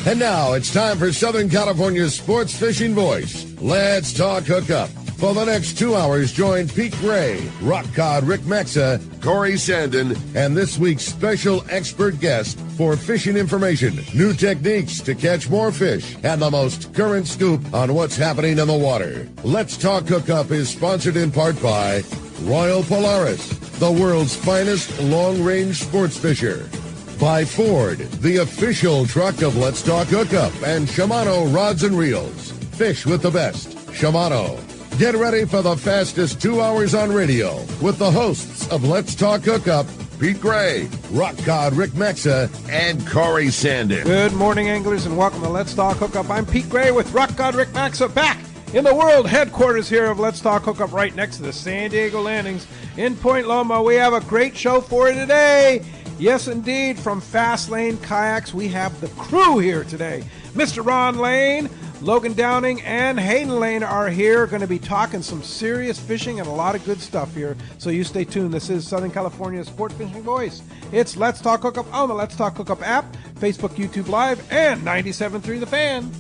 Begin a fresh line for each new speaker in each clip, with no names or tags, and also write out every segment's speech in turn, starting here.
And now it's time for Southern California's sports fishing voice. Let's talk hookup. For the next 2 hours, join Pete Gray, Rock Cod Rick Maxa, Corey Sandin, and this week's special expert guest for fishing information, new techniques to catch more fish, and the most current scoop on what's happening in the water. Let's Talk Hookup is sponsored in part by Royal Polaris, the world's finest long-range sports fisher. By Ford, the official truck of Let's Talk Hookup, and Shimano Rods and Reels. Fish with the best. Shimano. Get ready for the fastest 2 hours on radio with the hosts of Let's Talk Hookup, Pete Gray, Rock Cod Rick Maxa, and Corey Sandin.
Good morning, anglers, and welcome to Let's Talk Hookup. I'm Pete Gray with Rock Cod Rick Maxa, back in the world headquarters here of Let's Talk Hookup, right next to the San Diego landings in Point Loma. We have a great show for you today. Yes, indeed, from Fast Lane Kayaks, we have the crew here today. Mr. Ron Lane, Logan Downing, and Hayden Lane are here. Going to be talking some serious fishing and a lot of good stuff here. So you stay tuned. This is Southern California's Sport Fishing Voice. It's Let's Talk Hookup on the Let's Talk Hookup app, Facebook, YouTube Live, and 97.3 The Fan.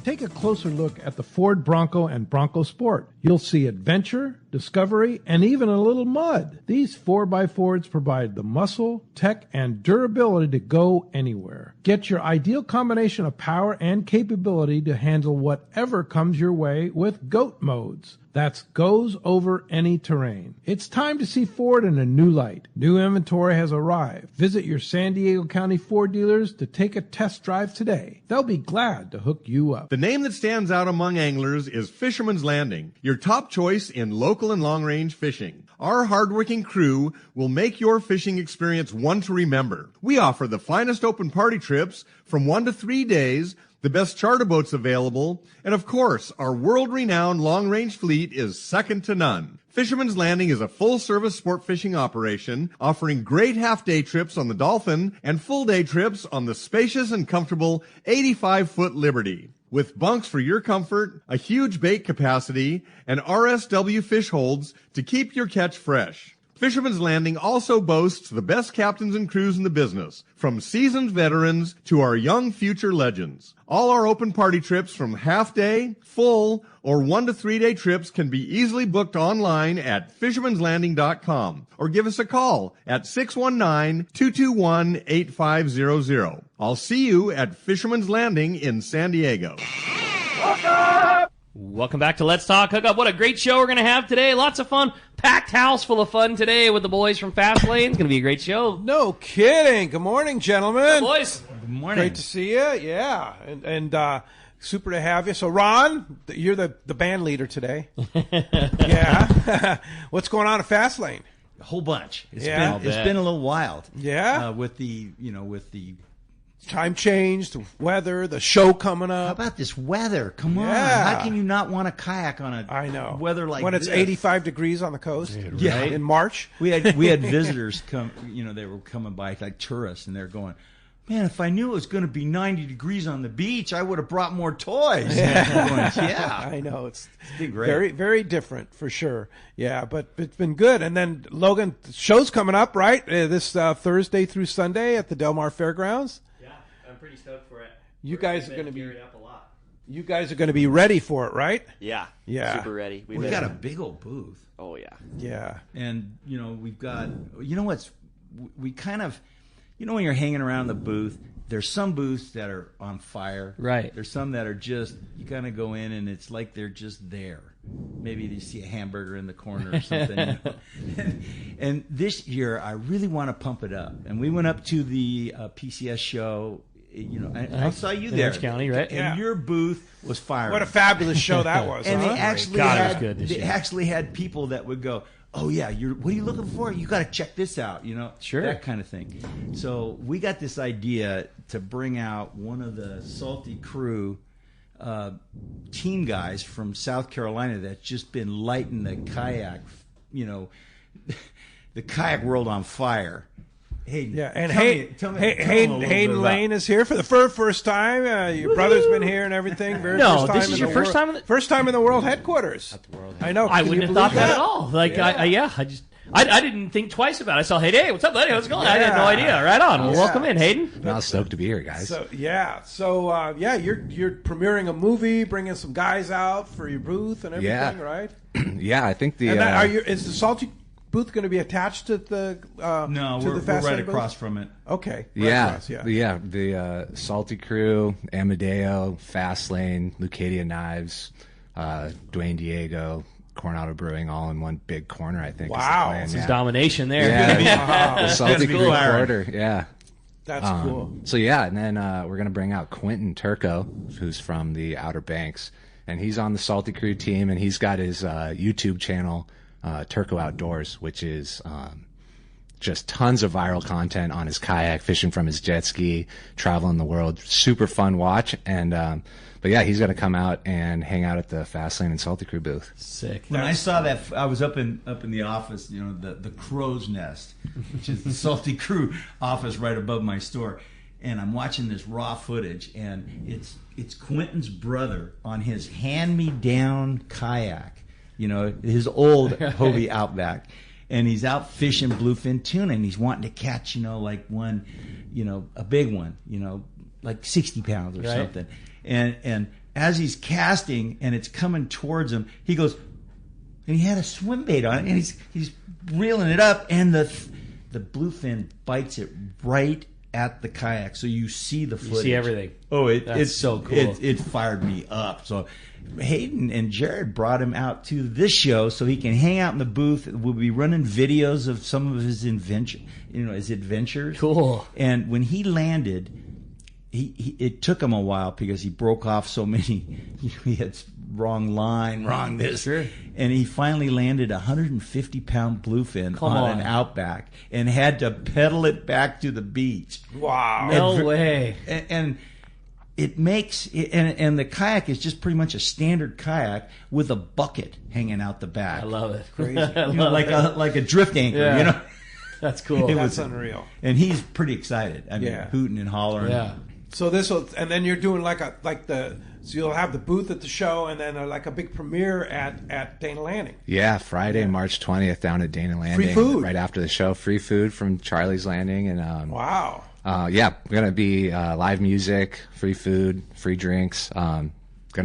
Take a closer look at the Ford Bronco and Bronco Sport. You'll see adventure, discovery, and even a little mud. These 4x4s provide the muscle, tech, and durability to go anywhere. Get your ideal combination of power and capability to handle whatever comes your way with GOAT modes. That's goes over any terrain. It's time to see Ford in a new light. New inventory has arrived. Visit your San Diego County Ford dealers to take a test drive today. They'll be glad to hook you up.
The name that stands out among anglers is Fisherman's Landing, your top choice in local and long-range fishing. Our hardworking crew will make your fishing experience one to remember. We offer the finest open party trips from 1 to 3 days, the best charter boats available, and of course, our world-renowned long-range fleet is second to none. Fisherman's Landing is a full-service sport fishing operation offering great half-day trips on the Dolphin and full-day trips on the spacious and comfortable 85-foot Liberty. With bunks for your comfort, a huge bait capacity, and RSW fish holds to keep your catch fresh. Fisherman's Landing also boasts the best captains and crews in the business, from seasoned veterans to our young future legends. All our open party trips from half-day, full, or 1 to 3 day trips can be easily booked online at fishermanslanding.com or give us a call at 619-221-8500. I'll see you at Fisherman's Landing in San Diego.
Welcome back to Let's Talk Hookup. What a great show we're going to have today. Lots of fun. Packed house full of fun today with the boys from Fast Lane. It's going to be a great show.
No kidding. Good morning, gentlemen.
Hey, boys.
Good morning.
Great to see you. Yeah. And super to have you. So, Ron, you're the band leader today. Yeah. What's going on at Fast Lane?
A whole bunch. It's
Yeah.
been a little wild.
Yeah.
With the
Time change, the weather, the show coming
how
up.
about this weather? Come on.
Yeah.
How can you not want to kayak on
I know.
weather like
when it's
this?
85 degrees on the coast.
Yeah.
In March.
We had visitors come, they were coming by like tourists, and they're going, man, if I knew it was going to be 90 degrees on the beach, I would have brought more toys. Yeah.
I know. It's
been great.
very, very different for sure. Yeah, but it's been good. And then, Logan, the show's coming up, right? This Thursday through Sunday at the Del Mar Fairgrounds.
Yeah, I'm pretty stoked for it.
You guys are going to be
geared up a lot.
You guys are going to be ready for it, right?
Yeah.
Yeah.
Super ready.
We've got a big old booth.
Oh, yeah.
Yeah.
And, we've got, we kind of, when you're hanging around the booth, there's some booths that are on fire.
Right.
There's some that are just, you kind of go in and it's like they're just there. Maybe you see a hamburger in the corner or something. And this year, I really want to pump it up. And we went up to the PCS show. I saw you there.
Orange County, right?
And your booth was firing.
What a fabulous show that was.
And
huh?
they actually
God, it
had,
was good this
they
year.
actually had people that would go, oh yeah, what are you looking for? You got to check this out,
Sure.
that kind of thing. So we got this idea to bring out one of the Salty Crew team guys from South Carolina that's just been lighting the kayak, the kayak world on fire. Hayden,
Yeah, and
tell me a
Hayden
little bit about-
Lane is here for the first time. Your brother's been here and everything. Very
No,
first time
this is
in
your
the
first
world-
time in the-
First time in the world headquarters. I know.
I
Can
wouldn't
you
have thought
believe
that at all. Like,
Yeah.
I just I didn't think twice about it. I saw Hayden. Hey, what's up, buddy? How's it going? I had no idea. Right on. Well, welcome in, Hayden.
I'm stoked to be here, guys.
So you're premiering a movie, bringing some guys out for your booth and everything, right?
Yeah, I think the.
And is the Salty booth going to be attached to the?
No,
to
we're
the
right
booth?
across from it.
Okay.
The Salty Crew, Amadeo, Fastlane, Lucadia Knives, Dwayne Diego, Coronado Brewing, all in one big corner. I think.
Wow,
is the plan,
This is domination there.
Yeah, the Salty Crew
cool,
quarter. Yeah.
That's cool.
So yeah, and then we're gonna bring out Quentin Turco, who's from the Outer Banks, and he's on the Salty Crew team, and he's got his YouTube channel, Turco Outdoors, which is just tons of viral content on his kayak, fishing from his jet ski, traveling the world. Super fun watch, and but yeah, he's gonna come out and hang out at the Fastlane and Salty Crew booth.
Sick.
When I saw that, I was up in the office, the crow's nest, which is the Salty Crew office right above my store, and I'm watching this raw footage, and it's Quentin's brother on his hand-me-down kayak, his old Hobie Outback, and he's out fishing bluefin tuna, and he's wanting to catch, like one, a big one, like 60 pounds or something. And as he's casting and it's coming towards him, he goes, and he had a swim bait on it, and he's reeling it up, and the bluefin bites it right at the kayak, so you see the footage.
You see everything.
Oh,
it's so cool.
It fired me up. So Hayden and Jared brought him out to this show so he can hang out in the booth. We'll be running videos of some of his his adventures.
Cool.
And when he landed, it took him a while because he broke off so many. He had wrong line, wrong this.
Sure.
And he finally landed a 150-pound bluefin on an Outback and had to pedal it back to the beach.
Wow.
No way.
And it makes and the kayak is just pretty much a standard kayak with a bucket hanging out the back.
I love it.
Crazy.
Like a drift anchor,
Yeah. That's cool.
That's unreal.
And he's pretty excited. I mean,
Yeah.
hooting and hollering.
Yeah.
So and then you're doing so you'll have the booth at the show, and then like a big premiere at Dana Landing.
Yeah, Friday, March 20th, down at Dana Landing.
Free food
right after the show. Free food from Charlie's Landing, and
wow.
Yeah, gonna be live music, free food, free drinks. Gonna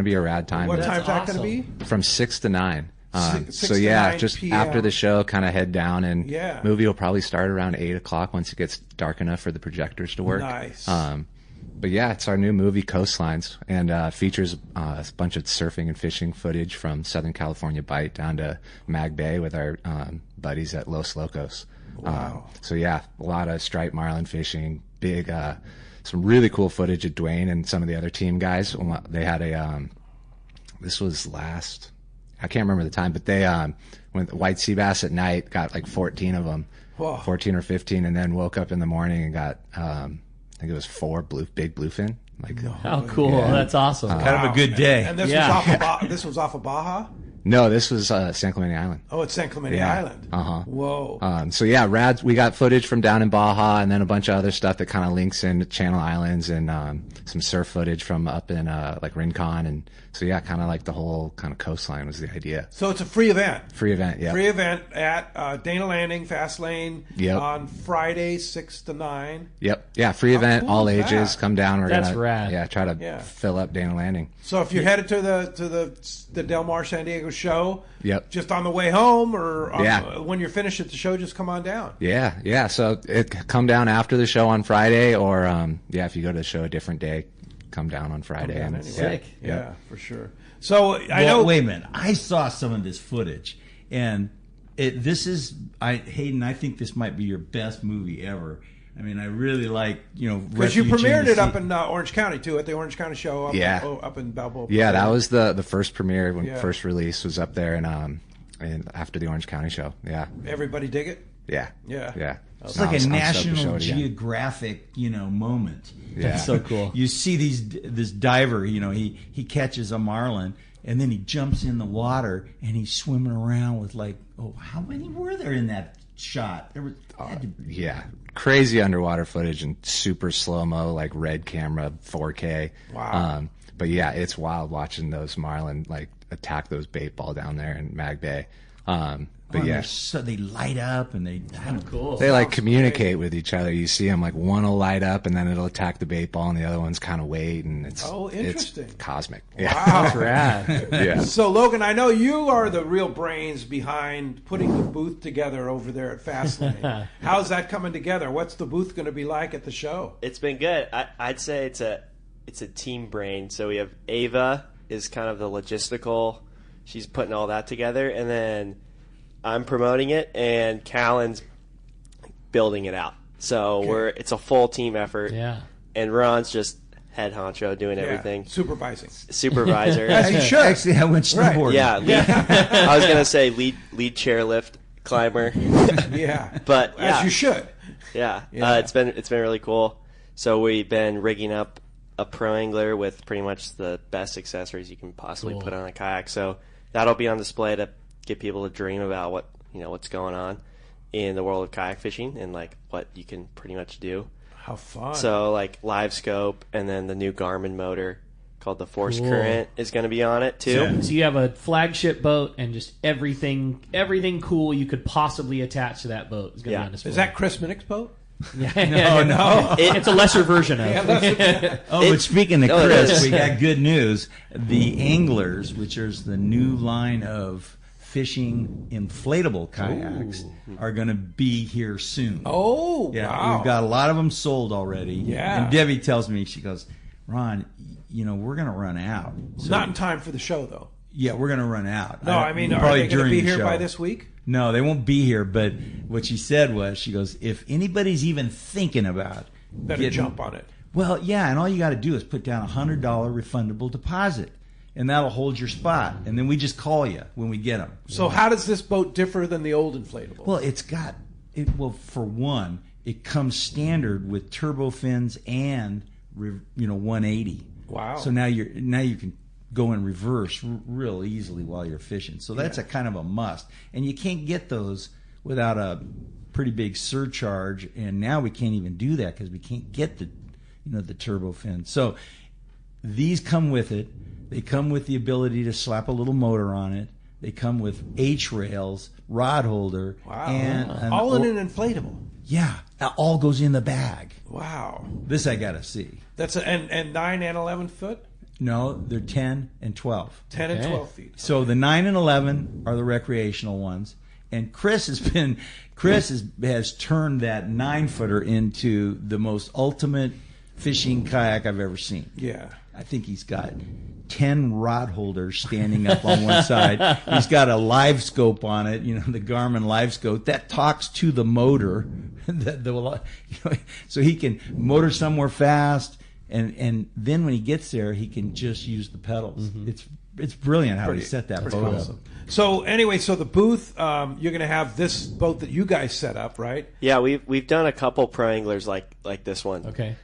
be a rad time.
What
That's
time's that
awesome.
going to be?
From 6 to 9.
Six
So
to
yeah,
9
just
PM.
after the show, kind of head down, and
Yeah.
movie will probably start around 8 o'clock once it gets dark enough for the projectors to work.
Nice.
But yeah, it's our new movie, Coastlines, and features a bunch of surfing and fishing footage from Southern California Bight down to Mag Bay with our buddies at Los Locos.
Wow.
So yeah, a lot of striped marlin fishing, big, some really cool footage of Dwayne and some of the other team guys. They had this was I can't remember the time, but they went white sea bass at night, got like 14 of them,
Whoa.
14 or 15, and then woke up in the morning and got, I think it was 4 big bluefin.
How cool. That's awesome.
Kind of a good day.
And this was off of Baja?
No, this was San Clemente Island.
Oh, it's San Clemente
Yeah.
Island.
Uh-huh.
Whoa.
So yeah, rad. We got footage from down in Baja, and then a bunch of other stuff that kind of links into Channel Islands, and some surf footage from up in like Rincon, and so yeah, kind of like the whole kind of coastline was the idea.
So it's a free event.
Free event, yeah.
Free event at Dana Landing, Fast Lane,
Yep.
on Friday, 6 to 9.
Yep, yeah, free event,
cool
all
is
ages.
that?
Come down. We're
That's
gonna
rad.
try to fill up Dana Landing.
So if you're headed to the Del Mar San Diego show,
Yep.
just on the way home, or
Yeah.
when you're finished at the show, just come on down.
Yeah. So come down after the show on Friday, or if you go to the show a different day, come down on Friday.
down
and
anyway.
Sick.
Yeah, for sure. So I know.
Wait a minute. I saw some of this footage, and Hayden, I think this might be your best movie ever. I mean, I really like,
Because you premiered it up in Orange County, too, at the Orange County show up in Balboa.
Yeah, that was the first premiere when
Yeah.
first release was up there, and after the Orange County show. Yeah.
Everybody dig it?
Yeah.
Yeah.
It's
No,
like
I'm
a
stoked to
National
show it again.
Geographic, moment.
Yeah.
That's so cool.
You see this diver, he catches a marlin, and then he jumps in the water, and he's swimming around with how many were there in that shot? There was
Yeah. Crazy underwater footage and super slow-mo, like red camera, 4K.
Wow.
But yeah, it's wild watching those marlin attack those bait ball down there in Mag Bay. But yeah,
so they light up and they
Cool.
they like communicate with each other. You see them like one will light up and then it'll attack the bait ball, and the other one's kind of wait, and it's
interesting.
It's cosmic. Yeah.
Wow.
That's rad.
Yeah.
So, Logan, I know you are the real brains behind putting the booth together over there at Fastlane. How's that coming together? What's the booth going to be like at the show?
It's been good. I'd say it's a team brain. So we have Ava is kind of the logistical. She's putting all that together, and then I'm promoting it, and Callan's building it out. So it's a full team effort.
Yeah.
And Ron's just head honcho doing everything.
Supervising.
Supervisor.
As he should.
Actually, I went snowboarding.
Yeah. I was gonna say lead chairlift climber.
Yeah.
But
As you should.
Yeah. It's been really cool. So we've been rigging up a pro angler with pretty much the best accessories you can possibly put on a kayak. So that'll be on display to get people to dream about what's going on in the world of kayak fishing and like what you can pretty much do.
How fun.
So like live scope, and then the new Garmin motor called the Force Current is going to be on it too.
So you have a flagship boat and just everything cool you could possibly attach to that boat is going to be on display.
Is that Chris Minnick's boat?
No. It's a lesser version of it.
But speaking of Chris, we got good news. The Anglers, which is the new line of fishing inflatable kayaks, are going to be here soon.
Oh,
yeah,
wow.
We've got a lot of them sold already.
Yeah.
And Debbie tells me, she goes, Ron, we're going to run out. So,
Not in time for the show, though.
Yeah, we're going to run out.
No, I mean, are
probably
they going to
during
be
the
here
show.
by this week?
No, they won't be here. But what she said was, she goes, if anybody's even thinking about
Better jump on it.
Well, yeah, and all you got to do is put down $100 refundable deposit, and that'll hold your spot. And then we just call you when we get them.
So how does this boat differ than the old inflatable?
Well, for one, it comes standard with turbo fins and 180.
Wow.
So now you can go in reverse real easily while you're fishing. So that's a kind of a must. And you can't get those without a pretty big surcharge. And now we can't even do that because we can't get the turbo fin. So these come with it. They come with the ability to slap a little motor on it. They come with H rails, rod holder, and
all in an inflatable.
Yeah, that all goes in the bag.
Wow.
This I gotta see.
That's and 9 and 11 foot.
No, they're 10 and 12.
10 and 12 feet.
So the 9 and 11 are the recreational ones, and Chris has turned that 9-footer into the most ultimate fishing kayak I've ever seen.
Yeah.
I think he's got 10 rod holders standing up on one side. He's got a live scope on it, the Garmin live scope that talks to the motor, so he can motor somewhere fast, and then when he gets there, he can just use the pedals. Mm-hmm. It's brilliant how he set that boat up.
So anyway, the booth, you're going to have this boat that you guys set up, right?
Yeah, we've done a couple pro anglers like this one.
Okay.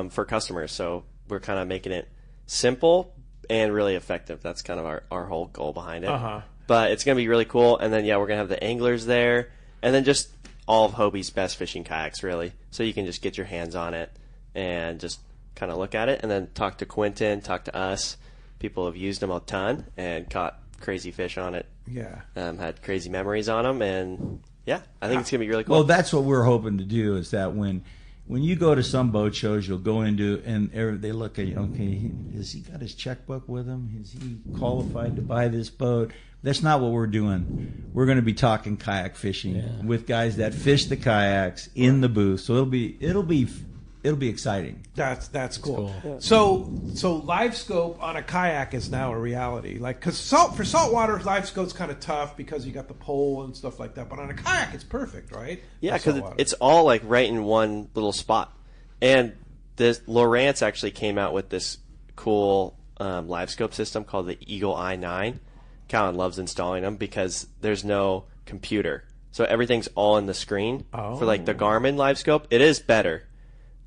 For customers, so we're kind of making it simple and really effective. That's kind of our whole goal behind it.
Uh-huh.
But it's going to be really cool. And then, we're going to have the anglers there. And then just all of Hobie's best fishing kayaks, really. So you can just get your hands on it and just kind of look at it. And then talk to Quentin, talk to us. People have used them a ton and caught crazy fish on it.
Yeah.
Had crazy memories on them. And, I think it's going to be really cool.
Well, that's what we're hoping to do, is that when you go to some boat shows, you'll go into and they look at you. Okay, has he got his checkbook with him? Is he qualified to buy this boat? That's not what we're doing. We're going to be talking kayak fishing with guys that fish the kayaks in the booth. So it'll be exciting.
That's cool.
Cool.
So live scope on a kayak is now a reality. Like, because for saltwater, live scope's kind of tough because you got the pole and stuff like that. But on a kayak, it's perfect, right?
Yeah, because it's all like right in one little spot. And this Lowrance actually came out with this cool live scope system called the Eagle i9. Callan loves installing them because there's no computer, so everything's all in the screen. For like the Garmin live scope, it is better.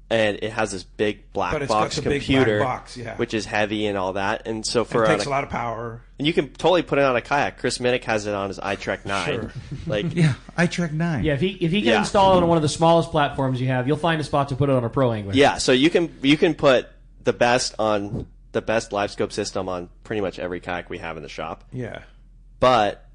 And it has this big black box computer, which is heavy and all that. And so
it takes a lot of power.
And you can totally put it on a kayak. Chris Minnick has it on his iTrek 9.
Sure.
iTrek 9.
Yeah, if he can install it on one of the smallest platforms you have, you'll find a spot to put it on a pro angler.
Yeah, so you can put the best live scope system on pretty much every kayak we have in the shop.
Yeah.
But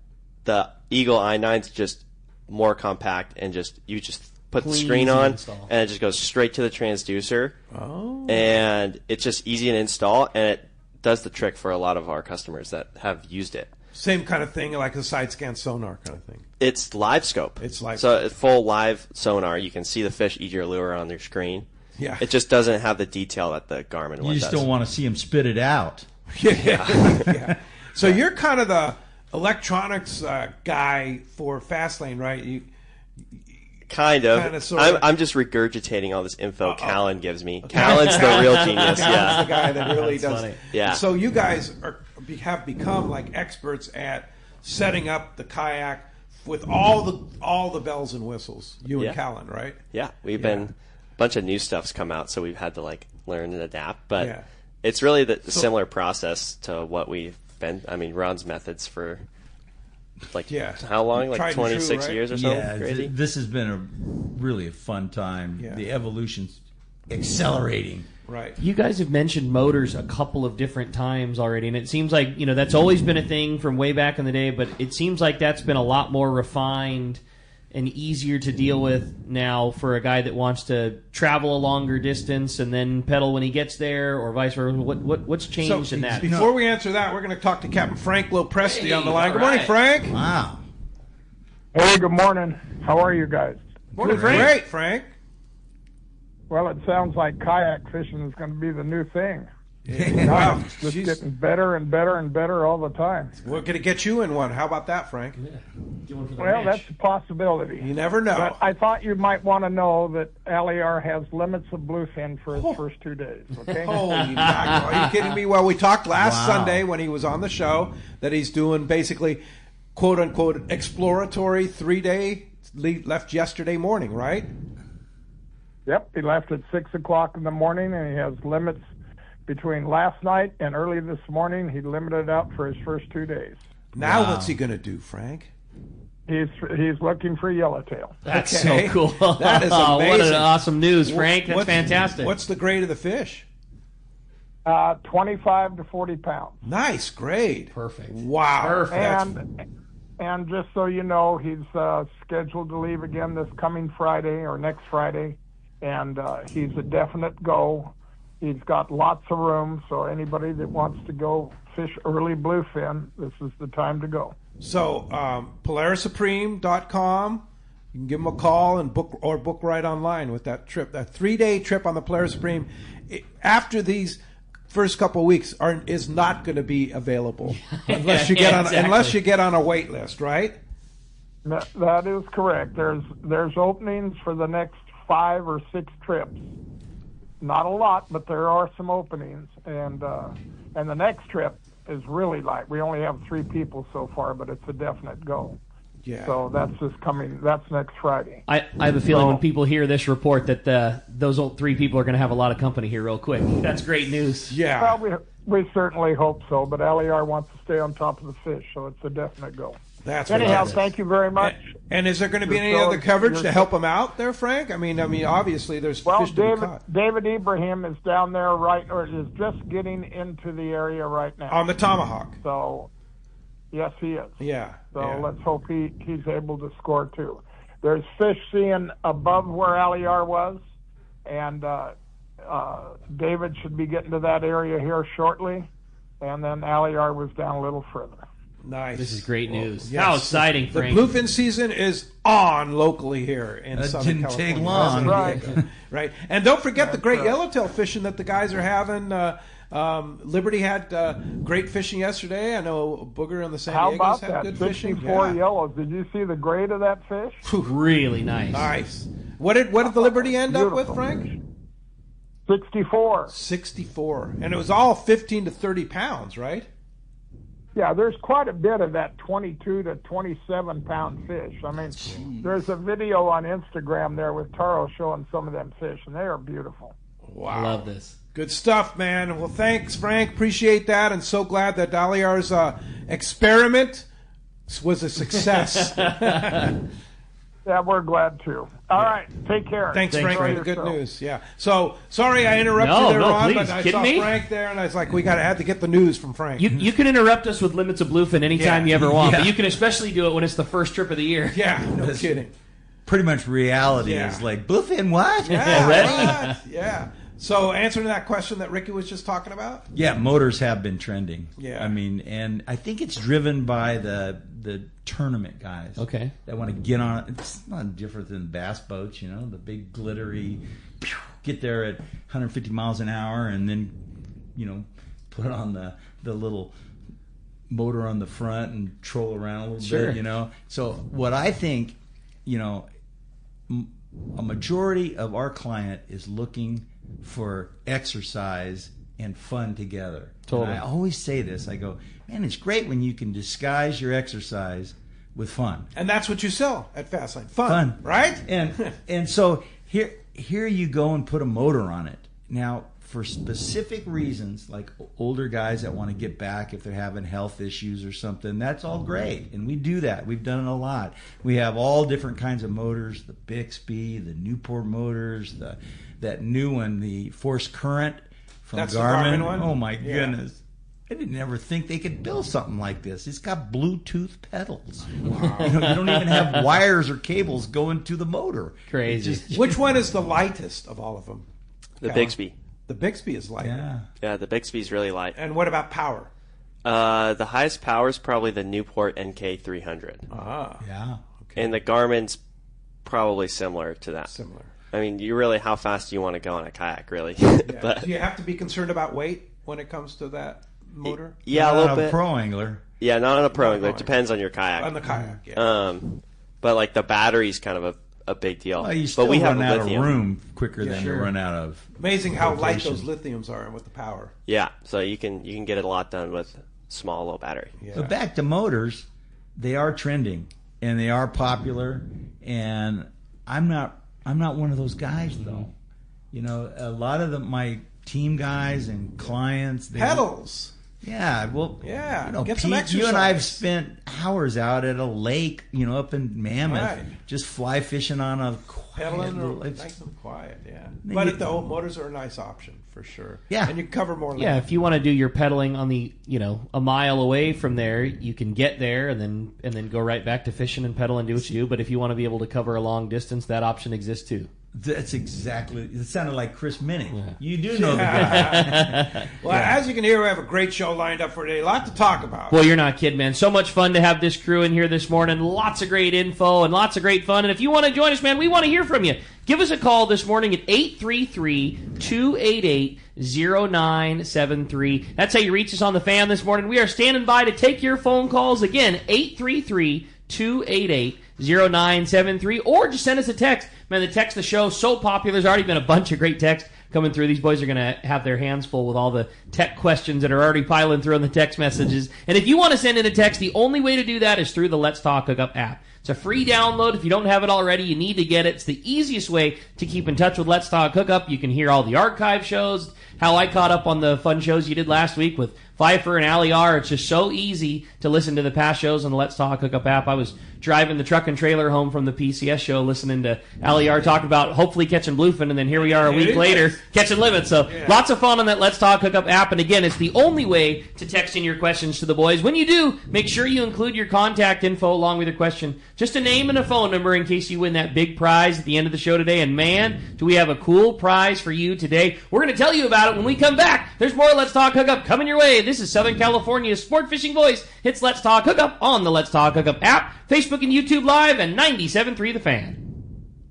The Eagle i9's just more compact and you just put the
Clean,
screen
easy to
on
install.
and it just goes straight to the transducer.
Oh.
And it's just easy to install, and it does the trick for a lot of our customers that have used it.
Same kind of thing, like a side scan sonar kind of thing.
It's live scope.
It's live
So
scope.
it's full live sonar. You can see the fish eat your lure on your screen.
Yeah.
It just doesn't have the detail that the Garmin one
You
does.
just don't want to see him spit it out.
Yeah. So you're kind of the electronics guy for Fastlane, right?
Kind of.
Kinda, sorta.
I'm just regurgitating all this info Callan gives me. Callan's the real genius.
Callan's
Yeah.
the guy that really does.
funny.
Yeah.
So you guys have become like experts at setting up the kayak with all the bells and whistles. You and
Yeah.
Callan, right?
Yeah. We've been a bunch of new stuff's come out, so we've had to like learn and adapt. But
Yeah.
it's really the similar process to what we've been. I mean, Ron's methods for like how long? Like
Tried and true,
26
right?
years or so.
Yeah,
Crazy.
this has been really a fun time.
Yeah.
The evolution's accelerating.
Right.
You guys have mentioned motors a couple of different times already, and it seems like, that's always been a thing from way back in the day, but it seems like that's been a lot more refined and easier to deal with now for a guy that wants to travel a longer distance and then pedal when he gets there, or vice versa. What's changed in that?
Before we answer that, we're going to talk to Captain Frank Lopresti on the line. Good morning, Frank.
Wow.
Hey, good morning. How are you guys?
Morning, Frank. Great, Frank.
Well, it sounds like kayak fishing is going to be the new thing.
Wow.
It's just getting better and better and better all the time.
We're going to get you in one. How about that, Frank?
Well, that's a possibility.
You never know.
But I thought you might want to know that Aliar has limits of bluefin for his first 2 days. Okay.
Holy mackerel. Are you kidding me? Well, we talked last
Wow.
Sunday when he was on the show that he's doing basically quote-unquote exploratory 3-day, left yesterday morning, right?
Yep. He left at 6 o'clock in the morning, and he has limits between last night and early this morning. He limited out for his first 2 days.
Now
Wow.
what's he going to do, Frank?
He's looking for yellowtail.
That's
Okay.
so cool.
That is
What
amazing.
an awesome news, Frank. That's
What's-
fantastic.
What's the grade of the fish?
25 to 40 pounds.
Nice grade.
Perfect.
Wow.
Perfect.
That's-
And just so you know, he's scheduled to leave again this coming Friday or next Friday, and he's a definite go. He's got lots of room, so anybody that wants to go fish early bluefin, this is the time to go.
So, PolarisSupreme.com. You can give them a call and book right online with that trip. That 3-day trip on the Polaris Supreme, after these first couple of weeks, is not going to be available unless you get unless you get on a wait list, right?
That is correct. There's openings for the next 5 or 6 trips. Not a lot, but there are some openings, and the next trip is really light. We only have 3 people so far, but it's a definite go.
Yeah.
So that's that's next Friday.
I have a feeling when people hear this report that those 3 people are going to have a lot of company here real quick. That's great news.
Yeah.
Well, we certainly hope so, but Aliar wants to stay on top of the fish, so it's a definite go.
That's
Anyhow,
fantastic.
thank you very much.
And is there going to be
Your
any
show
other
is-
coverage
your
to
show-
help him out there, Frank? I mean, obviously there's
Well,
fish to be caught.
David Ibrahim is down there is just getting into the area right now.
On the Tomahawk.
So, yes, he is.
Yeah.
So
yeah.
let's hope he's able to score too. There's fish seeing above where Aliar was, and David should be getting to that area here shortly. And then Aliar was down a little further.
Nice.
This is great news.
Yes.
How exciting,
The
Frank.
bluefin season is on locally here in
That
Southern
didn't take
California.
long.
That's right.
Right. And don't forget the great
right.
yellowtail fishing that the guys are having. Liberty had great fishing yesterday. I know Booger and the San
How
Diego's
about
had
that?
good fishing.
64
Yeah.
yellows. Did you see the grade of that fish?
Really nice.
Nice. What did the Liberty end up with,
Beautiful.
Frank?
64.
64. And it was all 15 to 30 pounds, right?
Yeah, there's quite a bit of that 22 to 27 pound fish. I mean, there's a video on Instagram there with Taro showing some of them fish, and they are beautiful.
Wow.
I love this.
Good stuff, man. Well, thanks, Frank. Appreciate that, and so glad that Daliar's experiment was a success.
Yeah, we're glad to. All right, take care.
Thanks, Frank, for the good
yourself.
news. Yeah. So sorry I interrupted
No,
you there,
no,
Ron,
please.
but I
Kidding
saw
me?
Frank there, and I was like, had to get the news from Frank.
You can interrupt us with limits of bluefin anytime
Yeah.
you ever want,
Yeah.
but you can especially do it when it's the first trip of the year.
yeah, no kidding.
Pretty much reality
Yeah.
is like, bluefin what?
Yeah,
Already?
what? Yeah. So answering that question that Ricky was just talking about.
Yeah, motors have been trending.
Yeah.
I mean, and I think it's driven by the tournament guys.
Okay.
That want to get on. It's not different than bass boats, the big glittery, get there at 150 miles an hour and then, put on the little motor on the front and troll around a little bit, So what I think, a majority of our client is looking for exercise and fun together.
Totally.
And I always say this. I go, man, it's great when you can disguise your exercise with fun.
And that's what you sell at Fastlane. Fun.
Fun.
Right?
And so here you go and put a motor on it. Now, for specific reasons, like older guys that want to get back if they're having health issues or something, that's all great. And we do that. We've done it a lot. We have all different kinds of motors, the Bixby, the Newport motors, that new one, the Force Current from
That's the
Garmin.
Garmin one?
Oh, my
Yeah.
goodness. I didn't ever think they could build something like this. It's got Bluetooth pedals. Wow. You don't even have wires or cables going to the motor.
Crazy.
Which one is the lightest of all of them?
The
Cal?
Bixby.
The Bixby is light.
Yeah.
Yeah, the Bixby's really light.
And what about power?
The highest power is probably the Newport NK300.
Ah,
Yeah.
And the Garmin's probably similar to that.
similar.
I mean, how fast do you want to go on a kayak, really?
Yeah.
But
Do you have to be concerned about weight when it comes to that motor?
yeah, a
Not
little
a
bit.
pro angler.
Yeah, not on a pro angler.
Not
It depends on your kayak.
On the kayak, yeah.
But like the battery's kind of a big deal.
Well, you still
but we have
run out
lithium.
of room quicker than
sure.
you run out of.
Amazing how light
Location.
those lithiums are with the power.
Yeah, so you can get it a lot done with small low battery.
Yeah.
But back to motors, they are trending and they are popular. And I'm not one of those guys though. A lot of my team guys and clients.
Pedals.
Yeah, well,
Yeah, get
Pete,
some
you and I have
exercise.
spent hours out at a lake, up in Mammoth,
Right.
just fly fishing on a
Pedaling or
quiet.
nice and quiet, yeah.
Then
But
you-
the old motors are a nice option for sure.
Yeah.
And you cover more
Yeah,
land.
if you want to do your pedaling on the, a mile away from there, you can get there and then go right back to fishing and pedal and do what you do. But if you want to be able to cover a long distance, that option exists too.
That's exactly. It sounded like Chris Minnick. You do know the guy.
Well, as you can hear, we have a great show lined up for today. A lot to talk about.
Well, you're not kidding, man. So much fun to have this crew in here this morning. Lots of great info and lots of great fun. And if you want to join us, man, we want to hear from you. Give us a call this morning at 833-288-0973. That's how you reach us on the fan this morning. We are standing by to take your phone calls. Again, 833-288-0973. Or just send us a text. Man, the text the show so popular. There's already been a bunch of great texts coming through. These boys are going to have their hands full with all the tech questions that are already piling through on the text messages. And if you want to send in a text, the only way to do that is through the Let's Talk Hookup app. It's a free download. If you don't have it already, you need to get it. It's the easiest way to keep in touch with Let's Talk Hookup. You can hear all the archive shows, how I caught up on the fun shows you did last week with Pfeiffer and Ali R. It's just so easy to listen to the past shows on the Let's Talk Hookup app. I was driving the truck and trailer home from the PCS show listening to Ali R talk about hopefully catching bluefin, and then here we are a week later catching limit. So lots of fun on that Let's Talk Hookup app. And again, it's the only way to text in your questions to the boys. When you do, make sure you include your contact info along with your question. Just a name and a phone number in case you win that big prize at the end of the show today. And man, do we have a cool prize for you today. We're going to tell you about it when we come back. There's more Let's Talk Hookup coming your way. This is Southern California's sport fishing voice. It's Let's Talk Hookup on the Let's Talk Hookup app, Facebook and YouTube Live, and 97.3 The Fan.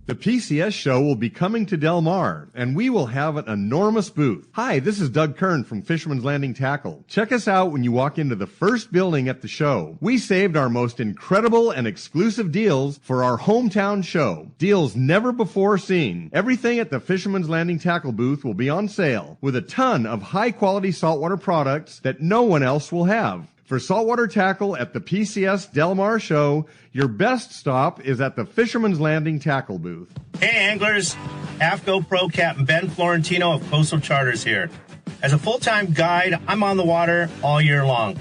The PCS show will be coming to Del Mar, and we will have an enormous booth. Hi, this is Doug Kern from Fisherman's Landing Tackle. Check us out when you walk into the first building at the show. We saved our most incredible and exclusive deals for our hometown show. Deals never before seen. Everything at the Fisherman's Landing Tackle booth will be on sale, with a ton of high-quality saltwater products that no one else will have. For saltwater tackle at the PCS Del Mar show, your best stop is at the Fisherman's Landing Tackle booth.
Hey anglers, AFCO Pro Captain Ben Florentino of Coastal Charters here. As a full-time guide, I'm on the water all year long.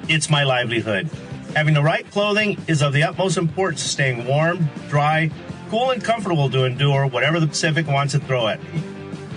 It's my livelihood. Having the right clothing is of the utmost importance to staying warm, dry, cool, and comfortable to endure whatever the Pacific wants to throw at me.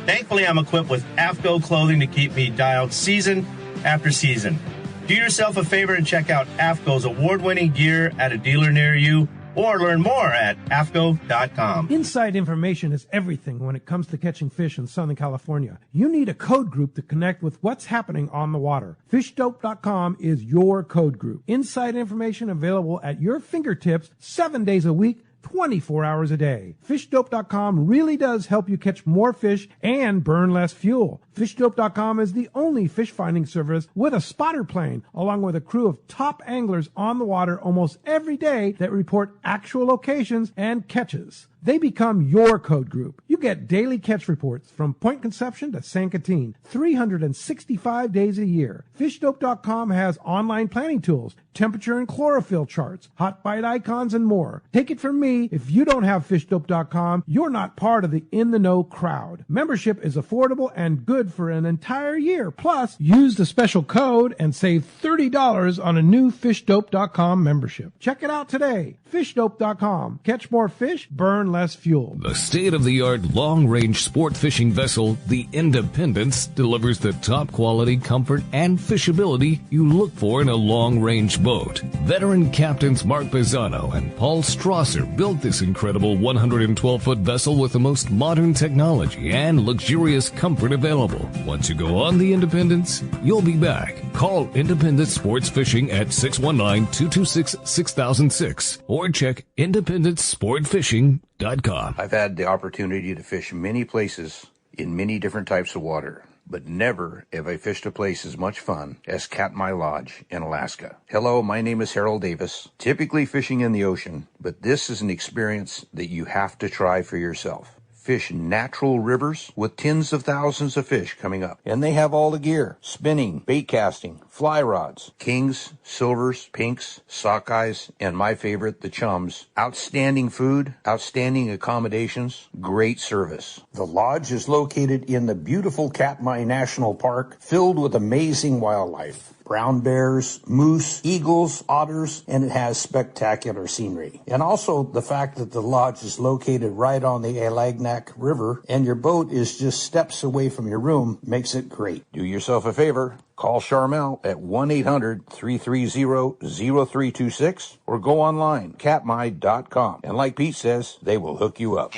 Thankfully, I'm equipped with AFCO clothing to keep me dialed season after season. Do yourself a favor and check out AFCO's award-winning gear at a dealer near you, or learn more at AFCO.com.
Inside information is everything when it comes to catching fish in Southern California. You need a code group to connect with what's happening on the water. FishDope.com is your code group. Inside information available at your fingertips 7 days a week, 24 hours a day. FishDope.com really does help you catch more fish and burn less fuel. FishDope.com is the only fish finding service with a spotter plane, along with a crew of top anglers on the water almost every day that report actual locations and catches. They become your code group. You get daily catch reports from Point Conception to San Quintin, 365 days a year. FishDope.com has online planning tools, temperature and chlorophyll charts, hot bite icons, and more. Take it from me, if you don't have FishDope.com, you're not part of the in-the-know crowd. Membership is affordable and good for an entire year. Plus, use the special code and save $30 on a new FishDope.com membership. Check it out today. FishDope.com. Catch more fish, burn less fuel.
The state-of-the-art long-range sport fishing vessel, the Independence, delivers the top quality, comfort, and fishability you look for in a long-range boat. Veteran captains Mark Pisano and Paul Strasser built this incredible 112-foot vessel with the most modern technology and luxurious comfort available. Once you go on the Independence, you'll be back. Call Independence Sports Fishing at 619-226-6006 or check independencesportfishing.com.
I've had the opportunity to fish many places in many different types of water, but never have I fished a place as much fun as Katmai Lodge in Alaska. Hello, my name is Harold Davis, typically fishing in the ocean, but this is an experience that you have to try for yourself. Fish natural rivers with tens of thousands of fish coming up. And they have all the gear: spinning, bait casting, fly rods, kings, silvers, pinks, sockeyes, and my favorite, the chums. Outstanding food, outstanding accommodations, great service. The lodge is located in the beautiful Katmai National Park, filled with amazing wildlife. Brown bears, moose, eagles, otters, and it has spectacular scenery. And also the fact that the lodge is located right on the Alagnak River and your boat is just steps away from your room makes it great. Do yourself a favor. Call Charmel at 1-800-330-0326 or go online, katmai.com. And like Pete says, they will hook you up.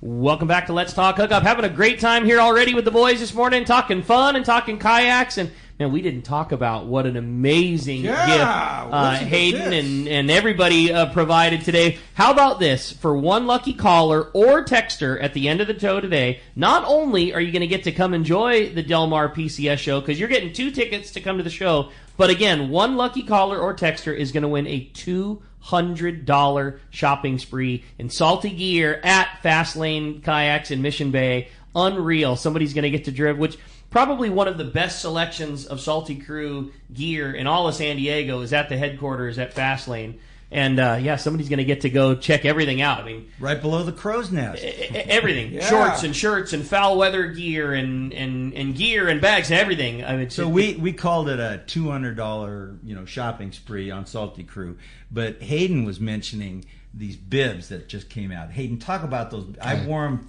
Welcome back to Let's Talk Hookup. Having a great time here already with the boys this morning, talking fun and talking kayaks. And man, we didn't talk about what an amazing gift Hayden and everybody provided today. How about this? For one lucky caller or texter at the end of the show today, not only are you going to get to come enjoy the Del Mar PCS show, because you're getting 2 tickets to come to the show, but again, one lucky caller or texter is going to win a $200 shopping spree in salty gear at Fastlane Kayaks in Mission Bay. Unreal. Somebody's going to get to drive, which probably one of the best selections of Salty Crew gear in all of San Diego is at the headquarters at Fastlane. And, somebody's going to get to go check everything out. I mean,
right below the crow's nest.
Everything. Yeah. Shorts and shirts and foul weather gear and gear and bags and everything. I mean,
so we called it a $200, shopping spree on Salty Crew. But Hayden was mentioning these bibs that just came out. Hayden, talk about those. I wore them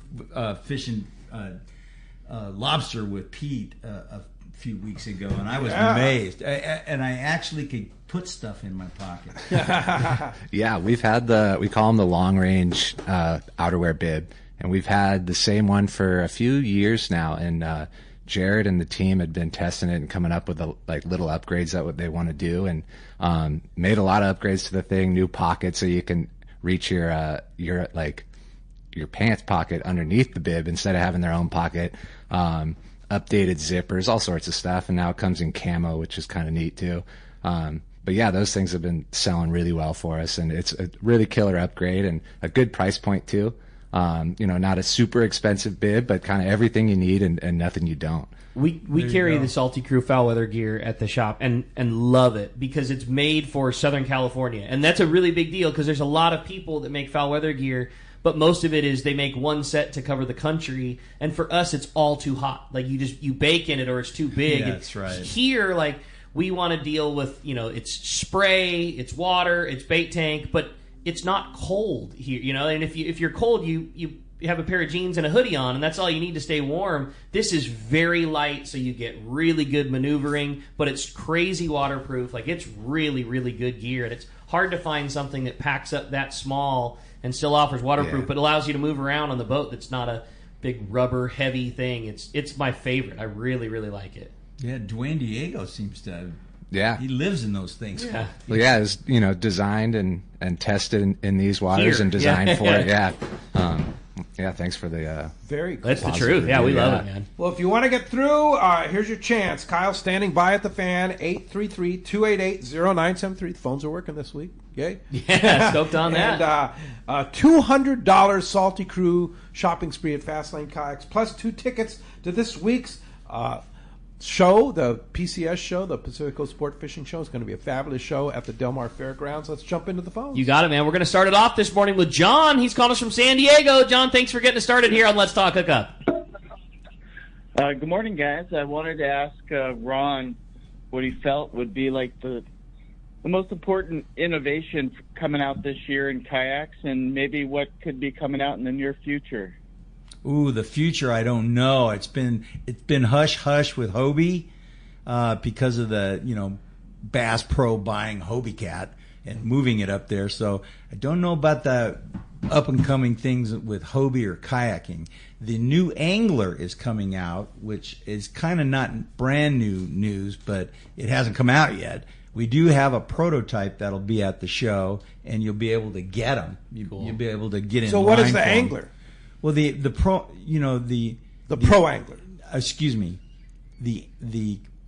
fishing lobster with Pete a few weeks ago, and I was amazed. And I actually could put stuff in my pocket.
Yeah, we call them the long range outerwear bib, and we've had the same one for a few years now. And Jared and the team had been testing it and coming up with little upgrades that what they want to do, and made a lot of upgrades to the thing. New pockets so you can reach your pants pocket underneath the bib instead of having their own pocket. Updated zippers, all sorts of stuff, and now it comes in camo, which is kind of neat too. But yeah, those things have been selling really well for us, and it's a really killer upgrade and a good price point too. Not a super expensive bib, but kind of everything you need and nothing you don't.
We carry the Salty Crew foul weather gear at the shop and love it because it's made for Southern California, and that's a really big deal because there's a lot of people that make foul weather gear, but most of it is they make one set to cover the country, and for us it's all too hot. Like you bake in it or it's too big.
Yeah, that's right.
Here, we want to deal with, it's spray, it's water, it's bait tank, but it's not cold here, and if you're cold, you have a pair of jeans and a hoodie on, and that's all you need to stay warm. This is very light, so you get really good maneuvering, but it's crazy waterproof. Like, it's really, really good gear, and it's hard to find something that packs up that small and still offers waterproof, but allows you to move around on the boat. That's not a big rubber heavy thing. It's my favorite. I really, really like it.
Yeah, Dwayne Diego seems to.
Yeah,
he lives in those things.
Yeah,
well, it's designed and tested in these waters
Here.
and designed for it. Yeah. Thanks for the
very cool.
That's the truth. Yeah, we love it, man.
Well, if you want to get through, here's your chance. Kyle's standing by at the fan, 833-288-0973. The phones are working this week. Yay.
Yeah, stoked on that.
And $200 Salty Crew shopping spree at Fastlane Kayaks, plus 2 tickets to this week's show, the PCS show, the Pacific Coast Sport Fishing Show. Is going to be a fabulous show at the Del Mar Fairgrounds. Let's jump into the phones.
You got it, man. We're going to start it off this morning with John. He's calling us from San Diego. John, thanks for getting us started here on Let's Talk Hookup.
Good morning, guys. I wanted to ask Ron what he felt would be like the most important innovation coming out this year in kayaks, and maybe what could be coming out in the near future.
Ooh, the future, I don't know. It's been hush hush with Hobie because of the Bass Pro buying Hobie Cat and moving it up there. So I don't know about the up and coming things with Hobie or kayaking. The new Angler is coming out, which is kind of not brand new news, but it hasn't come out yet. We do have a prototype that'll be at the show, and you'll be able to get them. You'll be able to get in.
So what is the
line for 'em.
Angler?
Well, the pro, the
Pro Angler.
Excuse me, the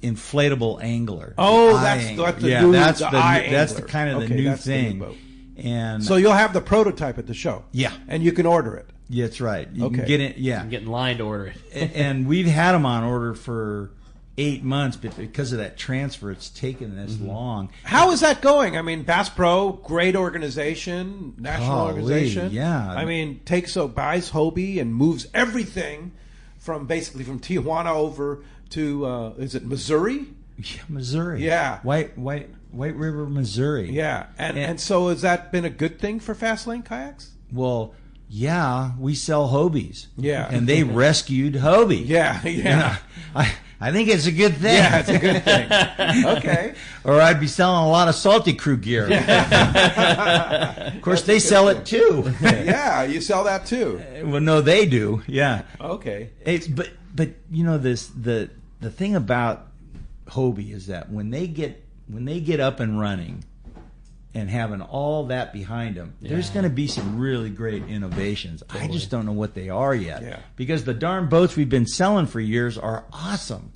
inflatable angler.
Oh,
the
that's
angler.
the
yeah,
new,
that's
the
the
eye
that's
angler.
the kind of
Okay,
the new
that's the new
thing.
boat.
And
so you'll have the prototype at the show.
Yeah,
and you can order it.
Yeah, that's right. You
Okay.
can get it. Yeah,
You can get in line to order it.
and we've had them on order for 8 months, but because of that transfer, it's taken this long.
How is that going? I mean, Bass Pro, great organization, national organization.
Yeah.
I mean, buys Hobie and moves everything from Tijuana over to is it Missouri?
Yeah, Missouri.
Yeah.
White River, Missouri.
Yeah. And so has that been a good thing for Fastlane Kayaks?
Well, yeah, we sell Hobies.
Yeah.
And they rescued Hobie.
Yeah.
You know, I think it's a good thing.
Yeah, it's a good thing. Okay.
Or I'd be selling a lot of Salty Crew gear. Of course, they sell it too.
Yeah, you sell that too.
Well, no, they do. Yeah.
Okay.
But the thing about Hobie is that when they get up and running and having all that behind them, there's going to be some really great innovations. Totally. I just don't know what they are yet.
Yeah.
Because the darn boats we've been selling for years are awesome.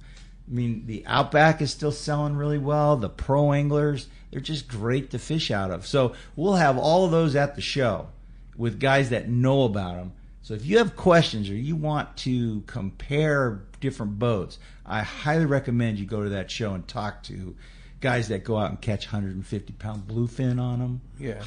I mean, the Outback is still selling really well. The Pro Anglers, they're just great to fish out of. So we'll have all of those at the show with guys that know about them. So if you have questions or you want to compare different boats, I highly recommend you go to that show and talk to guys that go out and catch 150-pound bluefin on them.
Yeah.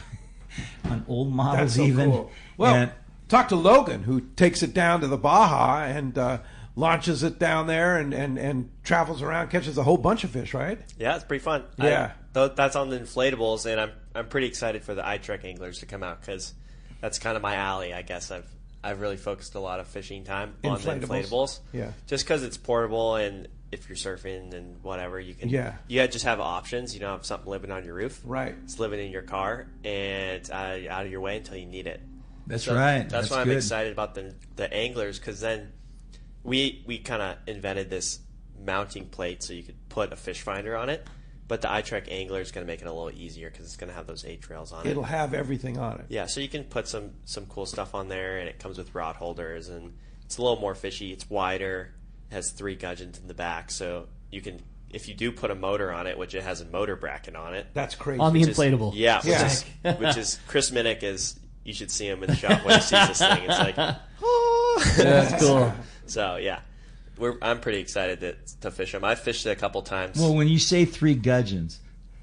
On old models.
That's so
even.
Cool. Well, talk to Logan, who takes it down to the Baja and launches it down there and travels around, catches a whole bunch of fish, right?
Yeah, it's pretty fun.
Yeah.
That's on the inflatables, and I'm pretty excited for the iTrek anglers to come out because that's kind of my alley. I guess I've really focused a lot of fishing time on the inflatables.
Yeah.
Just because it's portable, and if you're surfing and whatever, you can.
Yeah.
You just have options. You don't have something living on your roof.
Right.
It's living in your car and out of your way until you need it.
That's right.
That's why I'm
good.
excited about the anglers, because then we kind of invented this mounting plate so you could put a fish finder on it. But the iTrek Angler is going to make it a little easier because it's going to have those 8 trails on it.
It'll have everything on it.
Yeah, so you can put some cool stuff on there, and it comes with rod holders, and it's a little more fishy. It's wider, it has 3 gudgeons in the back, so you can, if you do put a motor on it, which it has a motor bracket on it.
That's crazy.
On the inflatable.
Which is Chris Minnick is. You should see him in the shop when he sees this thing. It's like, oh,
that's cool.
So yeah. I'm pretty excited to fish them. I've fished it a couple times.
Well, when you say 3 gudgeons,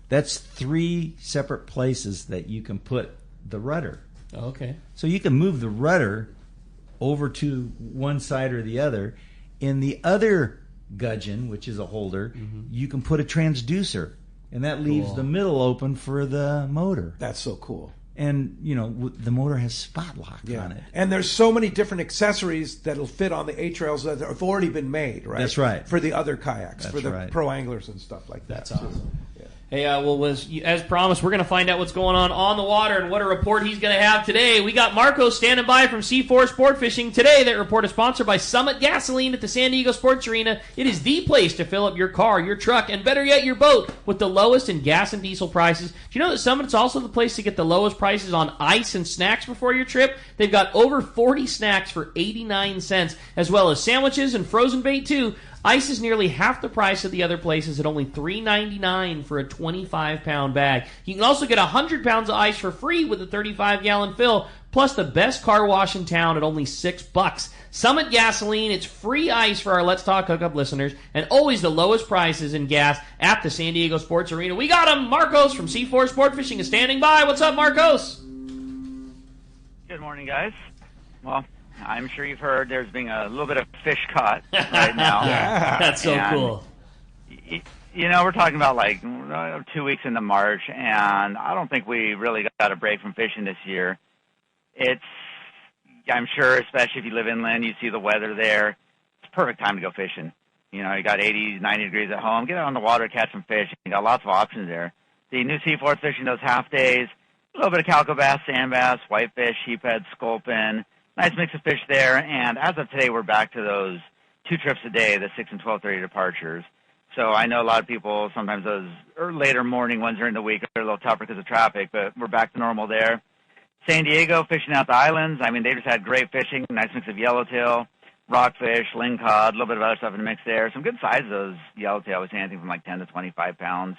that's 3 separate places that you can put the rudder.
Okay.
So you can move the rudder over to one side or the other. In the other gudgeon, which is a holder, you can put a transducer, and that leaves the middle open for the motor.
That's so cool.
And, the motor has spot lock on it.
And there's so many different accessories that'll fit on the A-Trails that have already been made, right?
That's right.
For the other kayaks,
That's
for the
right.
pro anglers and stuff like that.
That's awesome. Hey, as promised, we're going to find out what's going on the water and what a report he's going to have today. We got Marco standing by from C4 Sport Fishing today. That report is sponsored by Summit Gasoline at the San Diego Sports Arena. It is the place to fill up your car, your truck, and better yet, your boat with the lowest in gas and diesel prices. Do you know that Summit's also the place to get the lowest prices on ice and snacks before your trip? They've got over 40 snacks for 89 cents, as well as sandwiches and frozen bait, too. Ice is nearly half the price of the other places at only $3.99 for a 25-pound bag. You can also get 100 pounds of ice for free with a 35-gallon fill, plus the best car wash in town at only $6. Summit Gasoline, it's free ice for our Let's Talk Hookup listeners, and always the lowest prices in gas at the San Diego Sports Arena. We got him! Marcos from C4 Sport Fishing is standing by. What's up, Marcos?
Good morning, guys. Well, I'm sure you've heard there's been a little bit of fish caught right now.
Yeah, that's so cool.
We're talking about like 2 weeks into March, and I don't think we really got a break from fishing this year. I'm sure, especially if you live inland, you see the weather there. It's a perfect time to go fishing. You got 80, 90 degrees at home. Get out on the water, catch some fish. You got lots of options there. The new C4 fishing, those half days, a little bit of calico bass, sand bass, whitefish, sheephead, sculpin. Nice mix of fish there, and as of today, we're back to those 2 trips a day, the 6 and 12:30 departures. So I know a lot of people, sometimes those later morning ones during the week are a little tougher because of traffic, but we're back to normal there. San Diego, fishing out the islands. I mean, they just had great fishing, nice mix of yellowtail, rockfish, lingcod, a little bit of other stuff in the mix there. Some good size of those yellowtail. We're seeing anything from like 10 to 25 pounds.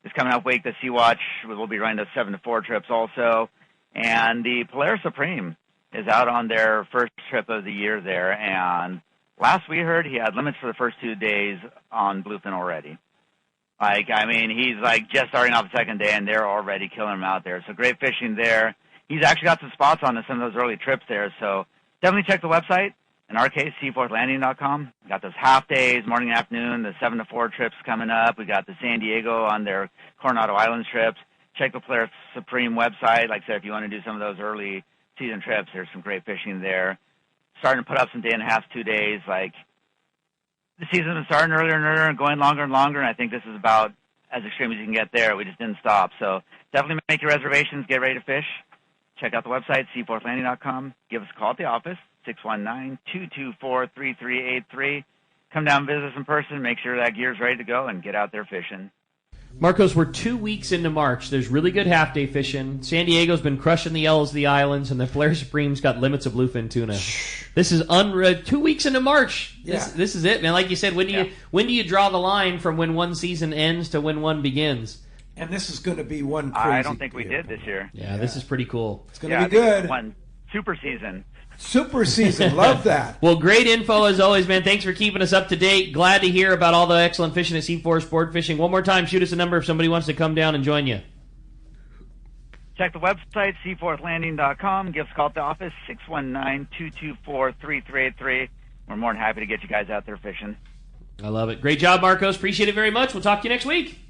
This coming up week, the Sea Watch, we'll be running those 7 to 4 trips also. And the Polaris Supreme is out on their first trip of the year there, and last we heard he had limits for the first 2 days on bluefin already. He's just starting off the second day, and they're already killing him out there. So great fishing there. He's actually got some spots on some of those early trips there, so definitely check the website. In our case, seaforthlanding.com. We got those half days, morning and afternoon, the 7 to 4 trips coming up. We got the San Diego on their Coronado Islands trips. Check the Polaris Supreme website. Like I said, if you want to do some of those early season trips, there's some great fishing there. Starting to put up some day and a half, 2 days. The season's been starting earlier and earlier and going longer and longer, and I think this is about as extreme as you can get there. We just didn't stop. So definitely make your reservations, get ready to fish. Check out the website, seaforthlanding.com. Give us a call at the office, 619-224-3383. Come down and visit us in person, make sure that gear's ready to go, and get out there fishing.
Marcos, we're 2 weeks into March. There's really good half-day fishing. San Diego's been crushing the yellows of the islands, and the Polaris Supreme's got limits of bluefin tuna. This is 2 weeks into March. This is it, man. Like you said, when do you draw the line from when one season ends to when one begins?
And this is going to be one crazy
I don't think we did this year.
Yeah, this is pretty cool.
It's going to be good.
One super season.
Super season. Love that.
Well, great info as always, man. Thanks for keeping us up to date. Glad to hear about all the excellent fishing at C4 Sport Fishing. One more time, shoot us a number if somebody wants to come down and join you.
Check the website, seaforthlanding.com. Give us a call at the office, 619-224-3383. We're more than happy to get you guys out there fishing.
I love it. Great job, Marcos. Appreciate it very much. We'll talk to you next week.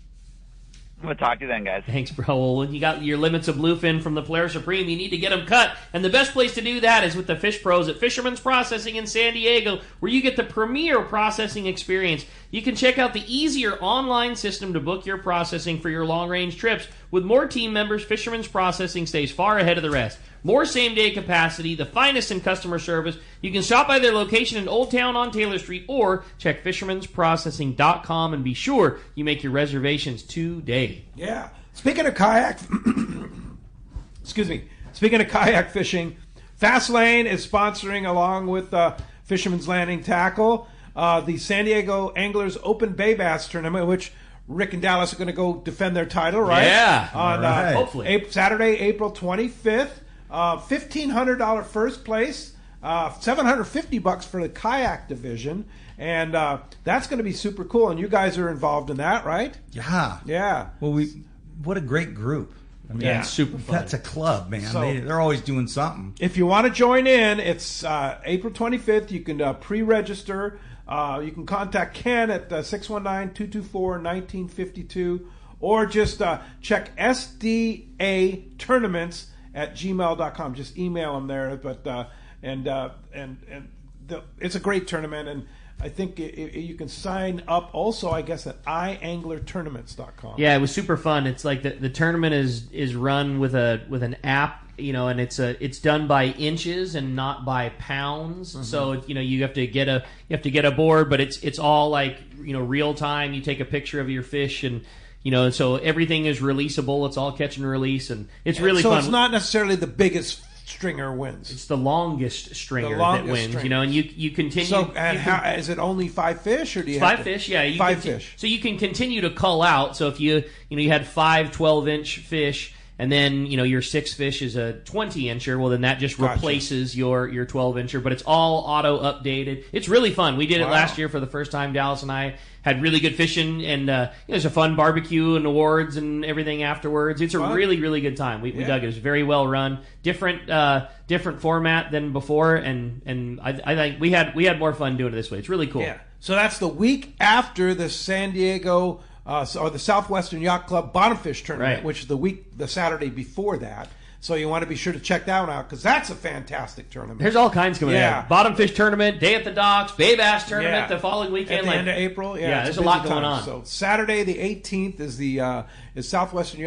We'll talk to you then, guys.
Thanks, bro. Well, when you got your limits of bluefin from the Polaris Supreme, you need to get them cut. And the best place to do that is with the Fish Pros at Fisherman's Processing in San Diego, where you get the premier processing experience. You can check out the easier online system to book your processing for your long-range trips. With more team members, Fisherman's Processing stays far ahead of the rest. More same-day capacity, the finest in customer service. You can shop by their location in Old Town on Taylor Street or check fishermansprocessing.com and be sure you make your reservations today.
Yeah. Speaking of kayak, Speaking of kayak fishing, Fastlane is sponsoring along with Fisherman's Landing Tackle the San Diego Anglers Open Bay Bass Tournament, which Rick and Dallas are going to go defend their title, right?
Yeah.
On
hopefully
Saturday, April 25th. $1,500 first place, $750 for the kayak division, and that's going to be super cool. And you guys are involved in that, right?
Yeah.
Yeah.
Well, what a great group. I mean,
yeah, super fun.
That's a club, man.
So,
they're always doing something.
If you want to join in, it's April 25th. You can pre-register You can contact Ken at 619-224-1952, or just check sdatournaments@gmail.com. Just email them there. But it's a great tournament, and I think you can sign up also, I guess, at ianglertournaments.com.
Yeah, it was super fun. It's like the tournament is run with an app, and it's done by inches and not by pounds. Mm-hmm. So you have to get a board, but it's all like real time. You take a picture of your fish, and so everything is releasable. It's all catch and release, and it's really fun.
So it's not necessarily the biggest stringer wins.
It's the longest stringer that wins, and you continue.
So, is it only 5 fish, or do you
have 5 fish? Yeah,
5 fish.
So you can continue to cull out. So if you had 5 12-inch fish, and then your 6 fish is a 20-incher, well then that just replaces your 12-incher. But it's all auto updated. It's really fun. We did it last year for the first time. Dallas and I had really good fishing, and there's a fun barbecue and awards and everything afterwards. It's a really, really good time. We dug it. It was very well run. Different format than before, and I think we had more fun doing it this way. It's really cool.
Yeah. So that's the week after the San Diego or the Southwestern Yacht Club Bottomfish Tournament, which is the Saturday before that. So you want to be sure to check that one out, because that's a fantastic tournament.
There's all kinds coming out. Bottomfish Tournament, Day at the Docks, Bay Bass Tournament the following weekend.
At the end of April. Yeah,
there's a lot going on.
So Saturday the 18th is the Southwestern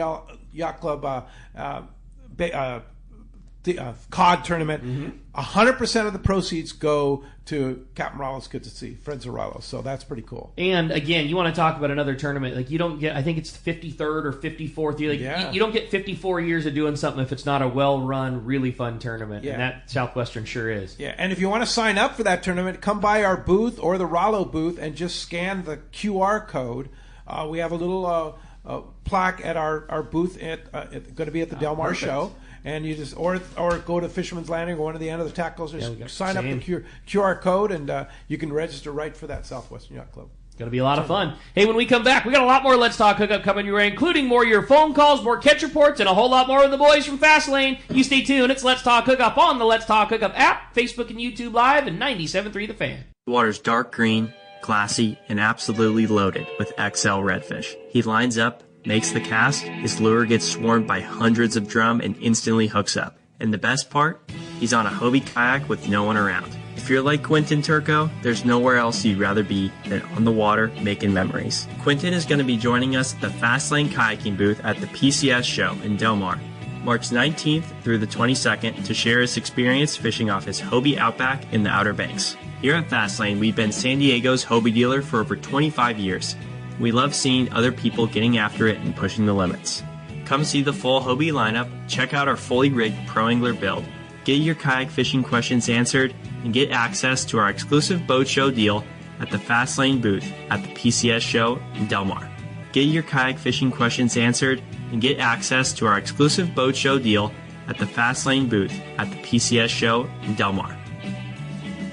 Yacht Club cod tournament. Mm-hmm. 100% of the proceeds go to Captain Rallo's Kids at Sea, Friends of Rallo. So that's pretty cool.
And again, you want to talk about another tournament, like you don't get, I think it's the 53rd or 54th year. You don't get 54 years of doing something if it's not a well-run, really fun tournament. Yeah. And that Southwestern sure is.
Yeah, and if you want to sign up for that tournament, come by our booth or the Rallo booth and just scan the QR code. We have a little plaque at our booth at going to be at the Del Mar show. And you just or go to Fisherman's Landing or one of the end of the tackles. Just sign up the QR code, and you can register right for that Southwestern Yacht Club.
It's going to be a lot of fun. Hey, when we come back, we got a lot more Let's Talk Hookup coming your way, including more of your phone calls, more catch reports, and a whole lot more of the boys from Fastlane. You stay tuned. It's Let's Talk Hookup on the Let's Talk Hookup app, Facebook and YouTube Live, and 97.3 The Fan.
The water's dark green, classy, and absolutely loaded with XL redfish. He lines up, makes the cast, his lure gets swarmed by hundreds of drum and instantly hooks up. And the best part? He's on a Hobie kayak with no one around. If you're like Quentin Turco, there's nowhere else you'd rather be than on the water making memories. Quentin is going to be joining us at the Fastlane Kayaking booth at the PCS show in Del Mar, March 19th through the 22nd, to share his experience fishing off his Hobie Outback in the Outer Banks. Here at Fastlane, we've been San Diego's Hobie dealer for over 25 years. We love seeing other people getting after it and pushing the limits. Come see the full Hobie lineup, check out our fully rigged Pro Angler build, get your kayak fishing questions answered, and get access to our exclusive boat show deal at the Fastlane booth at the PCS show in Del Mar. Get your kayak fishing questions answered and get access to our exclusive boat show deal at the Fastlane booth at the PCS show in Del Mar.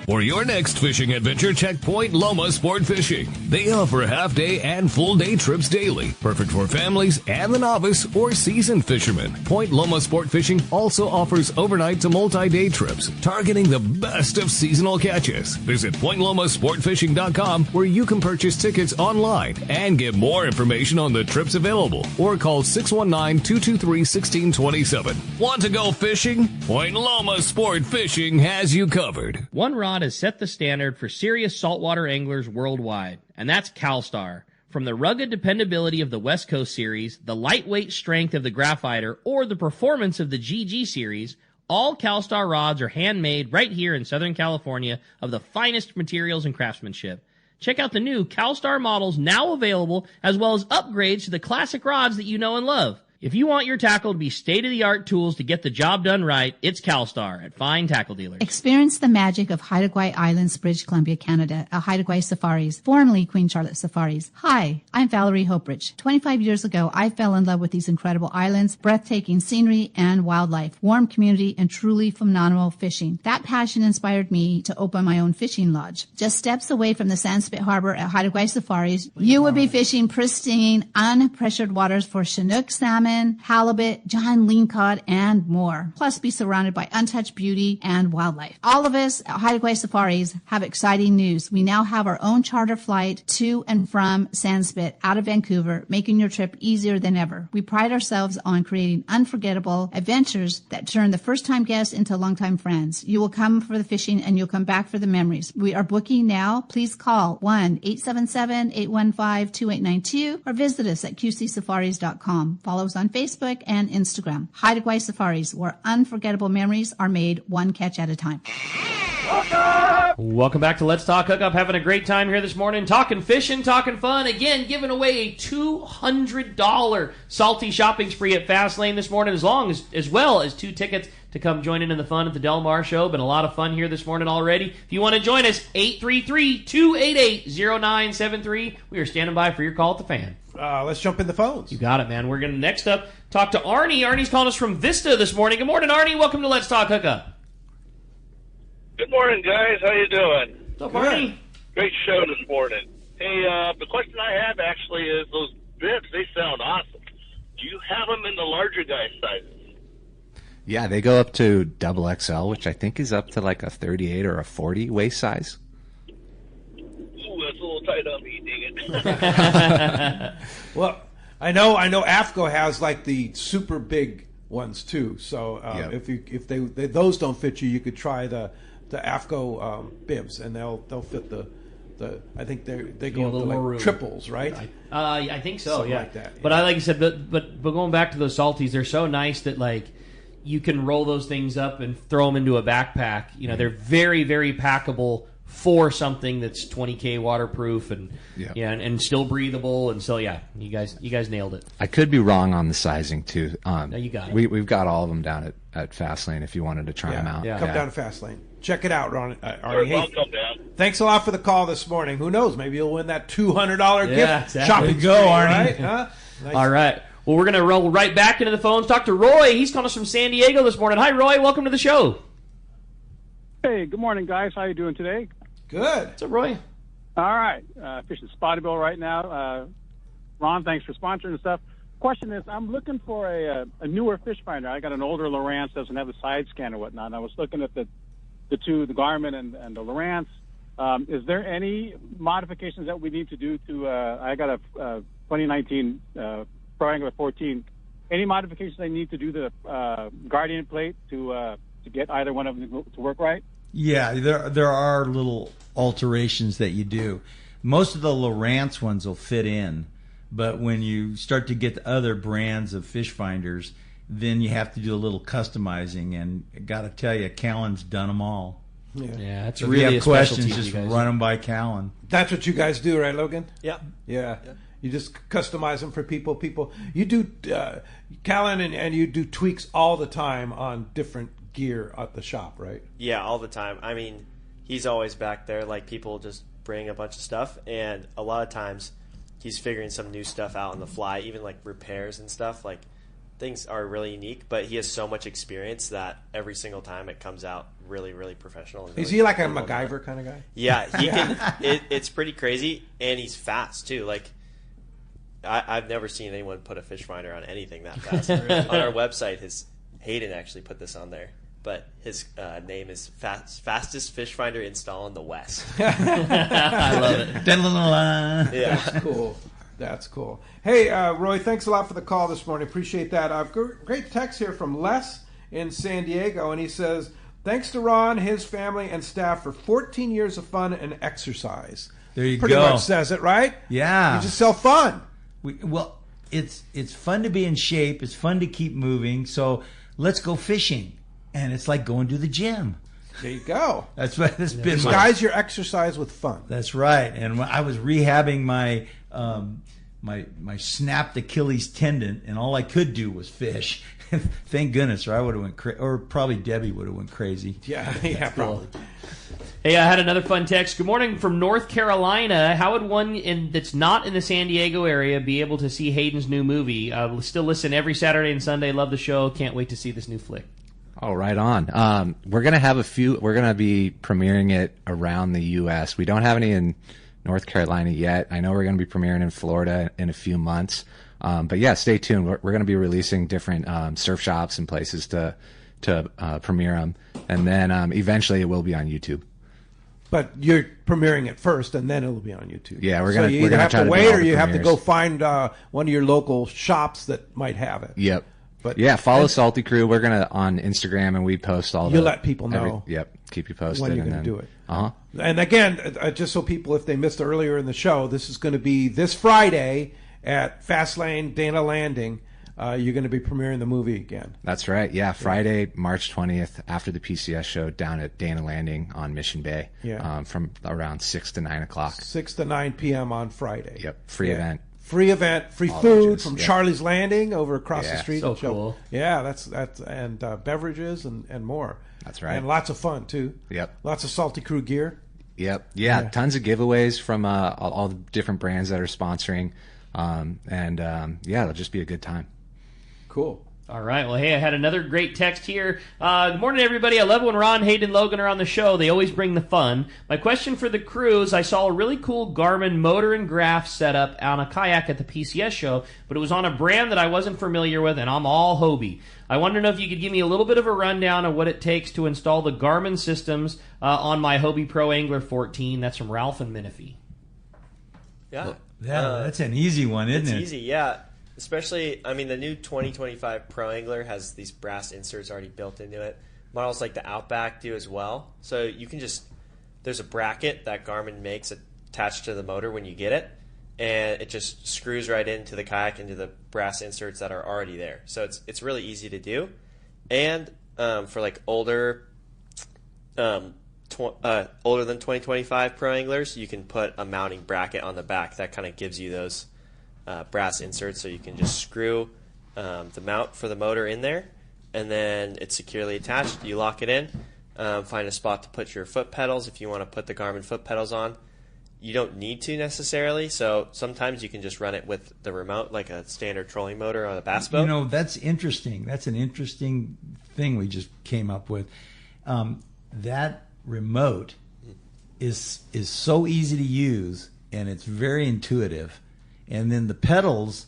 For your next fishing adventure, check Point Loma Sport Fishing. They offer half-day and full-day trips daily, perfect for families and the novice or seasoned fishermen. Point Loma Sport Fishing also offers overnight to multi-day trips, targeting the best of seasonal catches. Visit PointLomaSportFishing.com, where you can purchase tickets online and get more information on the trips available, or call 619-223-1627. Want to go fishing? Point Loma Sport Fishing has you covered.
One rod has set the standard for serious saltwater anglers worldwide, and that's CalStar. From the rugged dependability of the West Coast Series, the lightweight strength of the Graphiter, or the performance of the GG Series, all CalStar rods are handmade right here in Southern California of the finest materials and craftsmanship. Check out the new CalStar models now available, as well as upgrades to the classic rods that you know and love. If you want your tackle to be state-of-the-art tools to get the job done right, it's CalStar at fine tackle dealers.
Experience the magic of Haida Gwaii Islands, British Columbia, Canada, at Haida Gwaii Safaris, formerly Queen Charlotte Safaris. Hi, I'm Valerie Hopridge. 25 years ago, I fell in love with these incredible islands, breathtaking scenery and wildlife, warm community, and truly phenomenal fishing. That passion inspired me to open my own fishing lodge. Just steps away from the Sandspit Harbor at Haida Gwaii Safaris, you will be fishing pristine, unpressured waters for Chinook salmon, salmon, halibut, giant lingcod, and more. Plus be surrounded by untouched beauty and wildlife. All of us at Haida Gwaii Safaris have exciting news. We now have our own charter flight to and from Sandspit out of Vancouver, making your trip easier than ever. We pride ourselves on creating unforgettable adventures that turn the first-time guests into long-time friends. You will come for the fishing and you'll come back for the memories. We are booking now. Please call 1-877-815-2892 or visit us at qcsafaris.com. Follow us on Facebook and Instagram. Haida Gwaii Safaris, where unforgettable memories are made one catch at a time.
Welcome back to Let's Talk Hookup. Having a great time here this morning, talking fishing, talking fun. Again, giving away a $200 salty shopping spree at Fastlane this morning, as well as 2 tickets to come join in the fun at the Del Mar Show. Been a lot of fun here this morning already. If you want to join us, 833-288-0973. We are standing by for your call at the fan.
Let's jump in the phones.
You got it, man. We're going to next up talk to Arnie. Arnie's calling us from Vista this morning. Good morning, Arnie. Welcome to Let's Talk Hookup.
Good morning, guys. How you doing?
What's up, Arnie?
Great show this morning. Hey, the question I have actually is those bibs, they sound awesome. Do you have them in the larger guy sizes?
Yeah, they go up to double XL, which I think is up to like a 38 or a 40 waist size.
Ooh, that's a little tight on me, dang it.
Well, I know AFCO has like the super big ones too. So if those don't fit you, you could try the AFCO bibs, and they'll fit the I think they go up to like triples, right?
I think so.
Something
yeah.
like that. Yeah.
But like I said, but going back to those salties, they're so nice that like you can roll those things up and throw them into a backpack. You know, they're very, very packable for something that's 20K waterproof and and still breathable. And so you guys nailed it.
I could be wrong on the sizing too.
No, you got it.
We've got all of them down at Fastlane if you wanted to try them out.
Come down to Fastlane. Check it out, Ron.
Sure,
Hey,
I'll come down.
thanks a lot for the call this morning. Who knows? Maybe you'll win that $200 gift
exactly.
shopping
Go,
spree,
Arnie.
right? Huh? Nice.
All right. Well, we're going to roll right back into the phones. Talk to Roy. He's calling us from San Diego this morning. Hi, Roy. Welcome to the show.
Hey, good morning, guys. How you doing today?
Good.
What's up, Roy?
All right. Fishing Spotty Bill right now. Ron, thanks for sponsoring and stuff. Question is, I'm looking for a newer fish finder. I got an older Lowrance, doesn't have a side scan or whatnot. And I was looking at the two, the Garmin and the Lowrance. Is there any modifications that we need to do to? I got a 2019 Pro Angler 14. Any modifications I need to do to the Guardian plate to get either one of them to work right?
Yeah, there are little alterations that you do. Most of the Lowrance ones will fit in, but when you start to get to other brands of fish finders, then you have to do a little customizing. And I got to tell you, Callan's done them all.
Yeah, it's
So
really
if you
a
have questions,
specialty,
just
you guys.
run them by Callan.
That's what you guys do, right, Logan?
Yeah.
Yeah. You just customize them for people. You do, Callan, and you do tweaks all the time on different gear at the shop, right?
Yeah, all the time. I mean, he's always back there. Like, people just bring a bunch of stuff, and a lot of times he's figuring some new stuff out on the fly, even like repairs and stuff. Like, things are really unique, but he has so much experience that every single time it comes out really, really professional. And
Is
really
he like a
cool.
MacGyver kind of guy?
Yeah, he can. It's pretty crazy, and he's fast too. Like, I've never seen anyone put a fish finder on anything that fast. On our website, Hayden actually put this on there, but his name is Fastest Fish Finder Install in the West.
I love it.
Yeah,
That's cool. That's cool. Hey, Roy, thanks a lot for the call this morning. Appreciate that. Great text here from Les in San Diego, and he says, thanks to Ron, his family, and staff for 14 years of fun and exercise.
There you
Pretty
go.
much says it, right?
Yeah.
You just sell fun.
Well, it's fun to be in shape. It's fun to keep moving. So let's go fishing. And it's like going to the gym.
There you go.
That's what it's been.
Disguise your exercise with fun.
That's right. And when I was rehabbing my my snapped Achilles tendon, and all I could do was fish. Thank goodness, or I would have went crazy, or probably Debbie would have went crazy.
Yeah, probably.
Hey, I had another fun text. Good morning from North Carolina. How would one that's not in the San Diego area be able to see Hayden's new movie? Still listen every Saturday and Sunday. Love the show. Can't wait to see this new flick.
Oh, right on. We're going to have we're going to be premiering it around the U.S. We don't have any in North Carolina yet. I know we're going to be premiering in Florida in a few months. But yeah, stay tuned. We're going to be releasing different surf shops and places to premiere them, and then eventually it will be on YouTube.
But you're premiering it first, and then it'll be on YouTube.
Yeah,
so you either have to wait, or you have to go find one of your local shops that might have it.
Yep.
But
yeah, follow Salty Crew. We're gonna on Instagram, and we post all.
You let people know.
Keep you posted
when you're going to do it.
Uh-huh.
And again, just so people, if they missed earlier in the show, this is going to be this Friday at Fastlane Dana Landing. You're going to be premiering the movie again.
That's right. Yeah, Friday, March 20th, after the PCS show, down at Dana Landing on Mission Bay.
Yeah.
From around 6 to 9 o'clock.
6 to 9 p.m. on Friday.
Yep. Free event.
Free event, free
All
food
ages.
from Charlie's Landing over across the street.
So cool.
Yeah, that's and beverages and more.
That's right.
And lots of fun too.
Yep.
Lots of Salty Crew gear.
Yep. Yeah. Tons of giveaways from all the different brands that are sponsoring, it'll just be a good time.
Cool.
All right. Well, hey, I had another great text here. Good morning, everybody. I love when Ron, Hayden, and Logan are on the show. They always bring the fun. My question for the crew is, I saw a really cool Garmin motor and graph setup on a kayak at the PCS show, but it was on a brand that I wasn't familiar with, and I'm all Hobie. I want to know if you could give me a little bit of a rundown of what it takes to install the Garmin systems on my Hobie Pro Angler 14. That's from Ralph and Menifee.
Yeah.
That's an easy one, isn't it?
It's easy, yeah. Especially, the new 2025 Pro Angler has these brass inserts already built into it. Models like the Outback do as well. So you can there's a bracket that Garmin makes attached to the motor when you get it, and it just screws right into the kayak, into the brass inserts that are already there. So it's really easy to do. And for like older than 2025 Pro Anglers, you can put a mounting bracket on the back that kind of gives you those brass inserts, so you can just screw the mount for the motor in there, and then it's securely attached. You lock it in, find a spot to put your foot pedals if you want to put the Garmin foot pedals on. You don't need to necessarily, so sometimes you can just run it with the remote like a standard trolling motor on a bass boat.
That's interesting. That's an interesting thing we just came up with. That remote is so easy to use, and it's very intuitive. And then the pedals,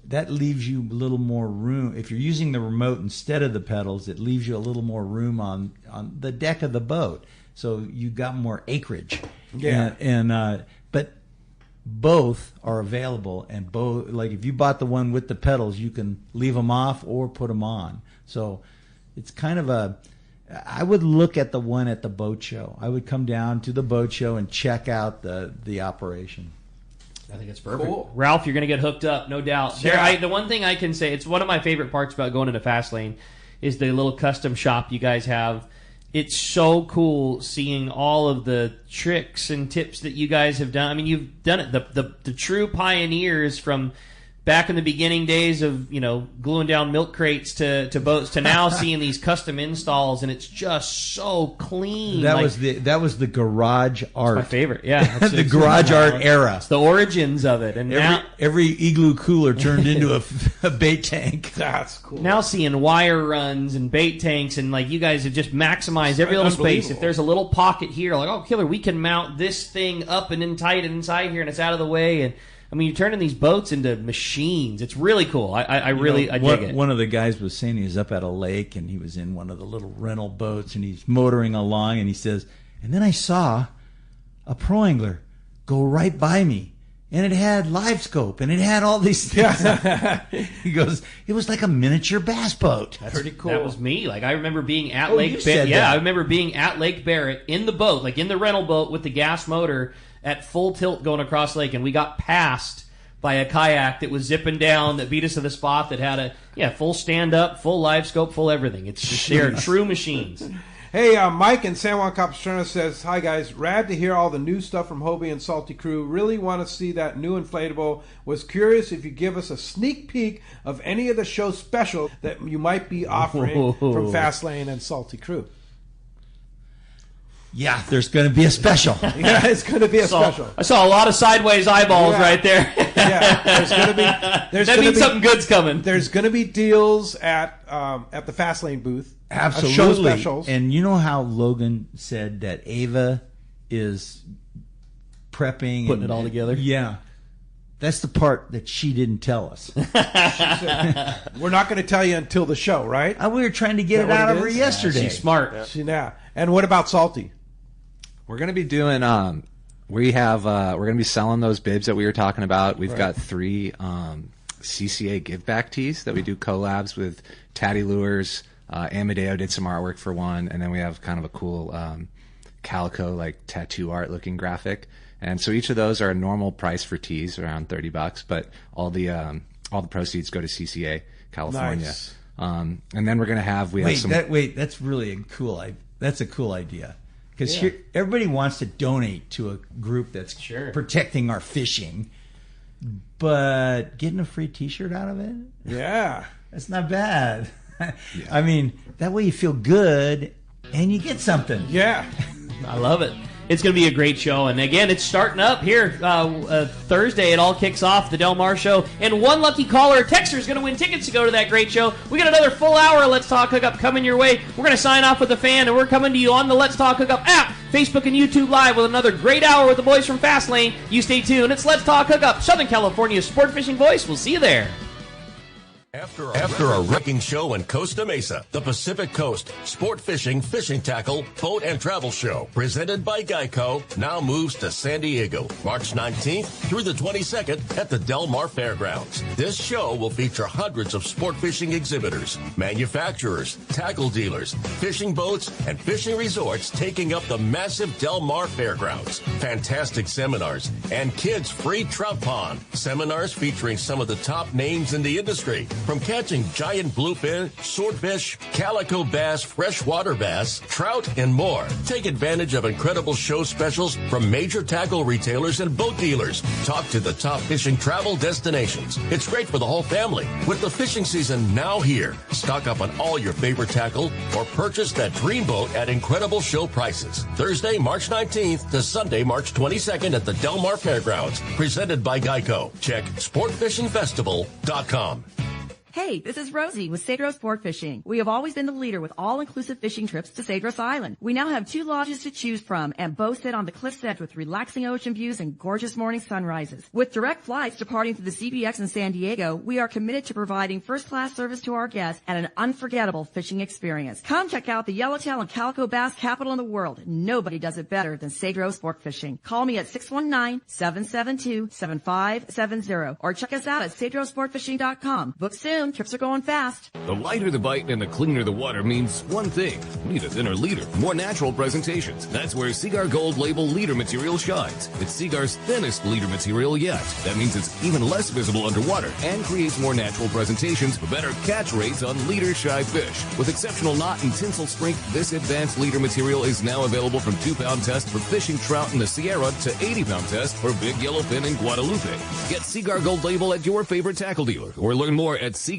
that leaves you a little more room. If you're using the remote instead of the pedals, it leaves you a little more room on the deck of the boat. So you got more acreage.
Yeah.
But both are available, and both, like if you bought the one with the pedals, you can leave them off or put them on. So it's kind of I would look at the one at the boat show. I would come down to the boat show and check out the operation.
I think it's perfect.
Cool.
Ralph, you're going to get hooked up, no doubt.
Yeah.
The one thing I can say, it's one of my favorite parts about going into Fastlane, is the little custom shop you guys have. It's so cool seeing all of the tricks and tips that you guys have done. You've done it. The true pioneers from back in the beginning days of gluing down milk crates to boats to now seeing these custom installs, and it's just so clean.
That was the garage art.
My favorite, yeah.
The garage art era.
It's the origins of it, and
every igloo cooler turned into a bait tank.
That's cool.
Now seeing wire runs and bait tanks, and you guys have just maximized every little space. If there's a little pocket here, killer, we can mount this thing up and in tight inside here, and it's out of the way. And you're turning these boats into machines. It's really cool. I dig it.
One of the guys was saying he was up at a lake, and he was in one of the little rental boats, and he's motoring along, and he says, and then I saw a Pro Angler go right by me, and it had live scope, and it had all these things. He goes, it was like a miniature bass boat.
That's pretty cool.
That was me. I remember being at Lake Barrett.
Yeah,
I remember being at Lake Barrett in the boat, in the rental boat with the gas motor at full tilt going across the lake, and we got passed by a kayak that was zipping down that beat us to the spot that had full stand-up, full live scope, full everything. It's just, they're true machines.
Hey, Mike in San Juan Capistrano says, hi guys, rad to hear all the new stuff from Hobie and Salty Crew. Really want to see that new inflatable. Was curious if you give us a sneak peek of any of the show special that you might be offering from Fastlane and Salty Crew.
Yeah, there's going to be a special.
Yeah, it's going to be a special.
I saw a lot of sideways eyeballs right there.
Yeah, there's going to be.
That means something good's coming.
There's going to be deals at the Fastlane booth.
Absolutely.
Show specials.
And you know how Logan said that Ava is prepping,
putting it all together.
Yeah, That's the part that she didn't tell us.
We're not going to tell you until the show, right?
We were trying to get it out of her yesterday.
She's smart.
Yeah. And what about Salty?
We're going to be doing. We're going to be selling those bibs that we were talking about. We've got 3 CCA give back tees that we do collabs with Tatty Lures. Amadeo did some artwork for one, and then we have kind of a cool calico like tattoo art looking graphic. And so each of those are a normal price for tees, around $30, but all the proceeds go to CCA California.
Nice.
And then we're going to have
that's really that's a cool idea. Because everybody wants to donate to a group that's protecting our fishing, but getting a free T-shirt out of it, that's not bad. I mean, that way you feel good and you get something.
Yeah,
I love it. It's going to be a great show. And again, it's starting up here Thursday. It all kicks off, the Del Mar show. And one lucky caller or texter is going to win tickets to go to that great show. We got another full hour of Let's Talk Hookup coming your way. We're going to sign off with a fan, and we're coming to you on the Let's Talk Hookup app, Facebook and YouTube Live with another great hour with the boys from Fastlane. You stay tuned. It's Let's Talk Hookup, Southern California's sport fishing voice. We'll see you there.
After a wrecking show in Costa Mesa, the Pacific Coast Sport Fishing, Fishing Tackle, Boat and Travel Show, presented by Geico, now moves to San Diego, March 19th through the 22nd at the Del Mar Fairgrounds. This show will feature hundreds of sport fishing exhibitors, manufacturers, tackle dealers, fishing boats, and fishing resorts taking up the massive Del Mar Fairgrounds. Fantastic seminars and kids' free trout pond. Seminars featuring some of the top names in the industry, from catching giant bluefin, swordfish, calico bass, freshwater bass, trout, and more. Take advantage of incredible show specials from major tackle retailers and boat dealers. Talk to the top fishing travel destinations. It's great for the whole family. With the fishing season now here, stock up on all your favorite tackle or purchase that dream boat at incredible show prices. Thursday, March 19th to Sunday, March 22nd at the Del Mar Fairgrounds. Presented by Geico. Check sportfishingfestival.com.
Hey, this is Rosie with Cedros Sport Fishing. We have always been the leader with all-inclusive fishing trips to Cedros Island. We now have 2 lodges to choose from, and both sit on the cliff's edge with relaxing ocean views and gorgeous morning sunrises. With direct flights departing to the CBX in San Diego, we are committed to providing first-class service to our guests and an unforgettable fishing experience. Come check out the yellowtail and calico bass capital in the world. Nobody does it better than Cedros Sport Fishing. Call me at 619-772-7570 or check us out at cedrosportfishing.com. Book soon. Trips are going fast.
The lighter the bite and the cleaner the water means one thing. Need a thinner leader, more natural presentations. That's where Seaguar Gold Label leader material shines. It's Seaguar's thinnest leader material yet. That means it's even less visible underwater and creates more natural presentations for better catch rates on leader-shy fish. With exceptional knot and tinsel strength, this advanced leader material is now available from 2-pound test for fishing trout in the Sierra to 80-pound test for big yellowfin in Guadalupe. Get Seaguar Gold Label at your favorite tackle dealer or learn more at seaguar.com.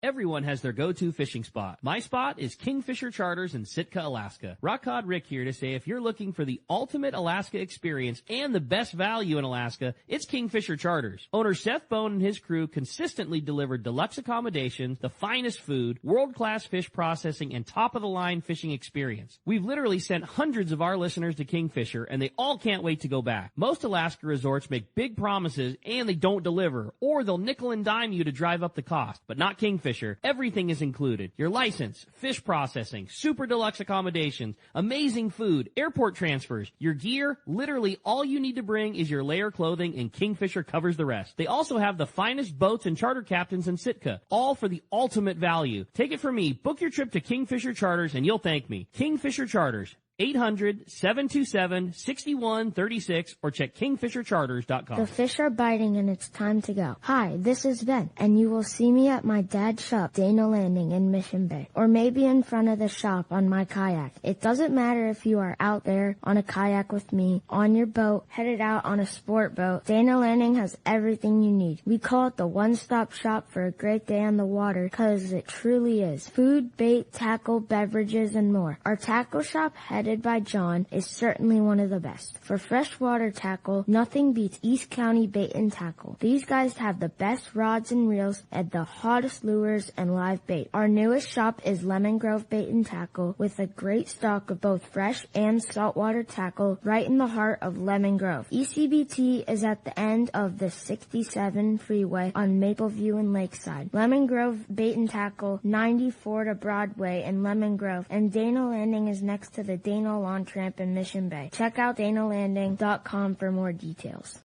Everyone has their go-to fishing spot. My spot is Kingfisher Charters in Sitka, Alaska. Rockcod Rick here to say if you're looking for the ultimate Alaska experience and the best value in Alaska, it's Kingfisher Charters. Owner Seth Bone and his crew consistently deliver deluxe accommodations, the finest food, world-class fish processing, and top-of-the-line fishing experience. We've literally sent hundreds of our listeners to Kingfisher, and they all can't wait to go back. Most Alaska resorts make big promises, and they don't deliver, or they'll nickel and dime you to drive up the cost, but not Kingfisher. Everything is included. Your license, fish processing, super deluxe accommodations, amazing food, airport transfers, your gear. Literally all you need to bring is your layer clothing, and Kingfisher covers the rest. They also have the finest boats and charter captains in Sitka, all for the ultimate value. Take it from me. Book your trip to Kingfisher Charters and you'll thank me. Kingfisher Charters. 800-727-6136 or check kingfishercharters.com.
The fish are biting and it's time to go. Hi, this is Ben, and you will see me at my dad's shop, Dana Landing in Mission Bay, or maybe in front of the shop on my kayak. It doesn't matter if you are out there on a kayak with me, on your boat, headed out on a sport boat. Dana Landing has everything you need. We call it the one-stop shop for a great day on the water because it truly is. Food, bait, tackle, beverages, and more. Our tackle shop, headed headed by John, is certainly one of the best. For freshwater tackle, nothing beats East County Bait and Tackle. These guys have the best rods and reels and the hottest lures and live bait. Our newest shop is Lemon Grove Bait and Tackle, with a great stock of both fresh and saltwater tackle right in the heart of Lemon Grove. ECBT is at the end of the 67 freeway on Mapleview and Lakeside. Lemon Grove Bait and Tackle, 94 to Broadway in Lemon Grove, and Dana Landing is next to the Dana Lawn Tramp in Mission Bay. Check out danalanding.com for more details.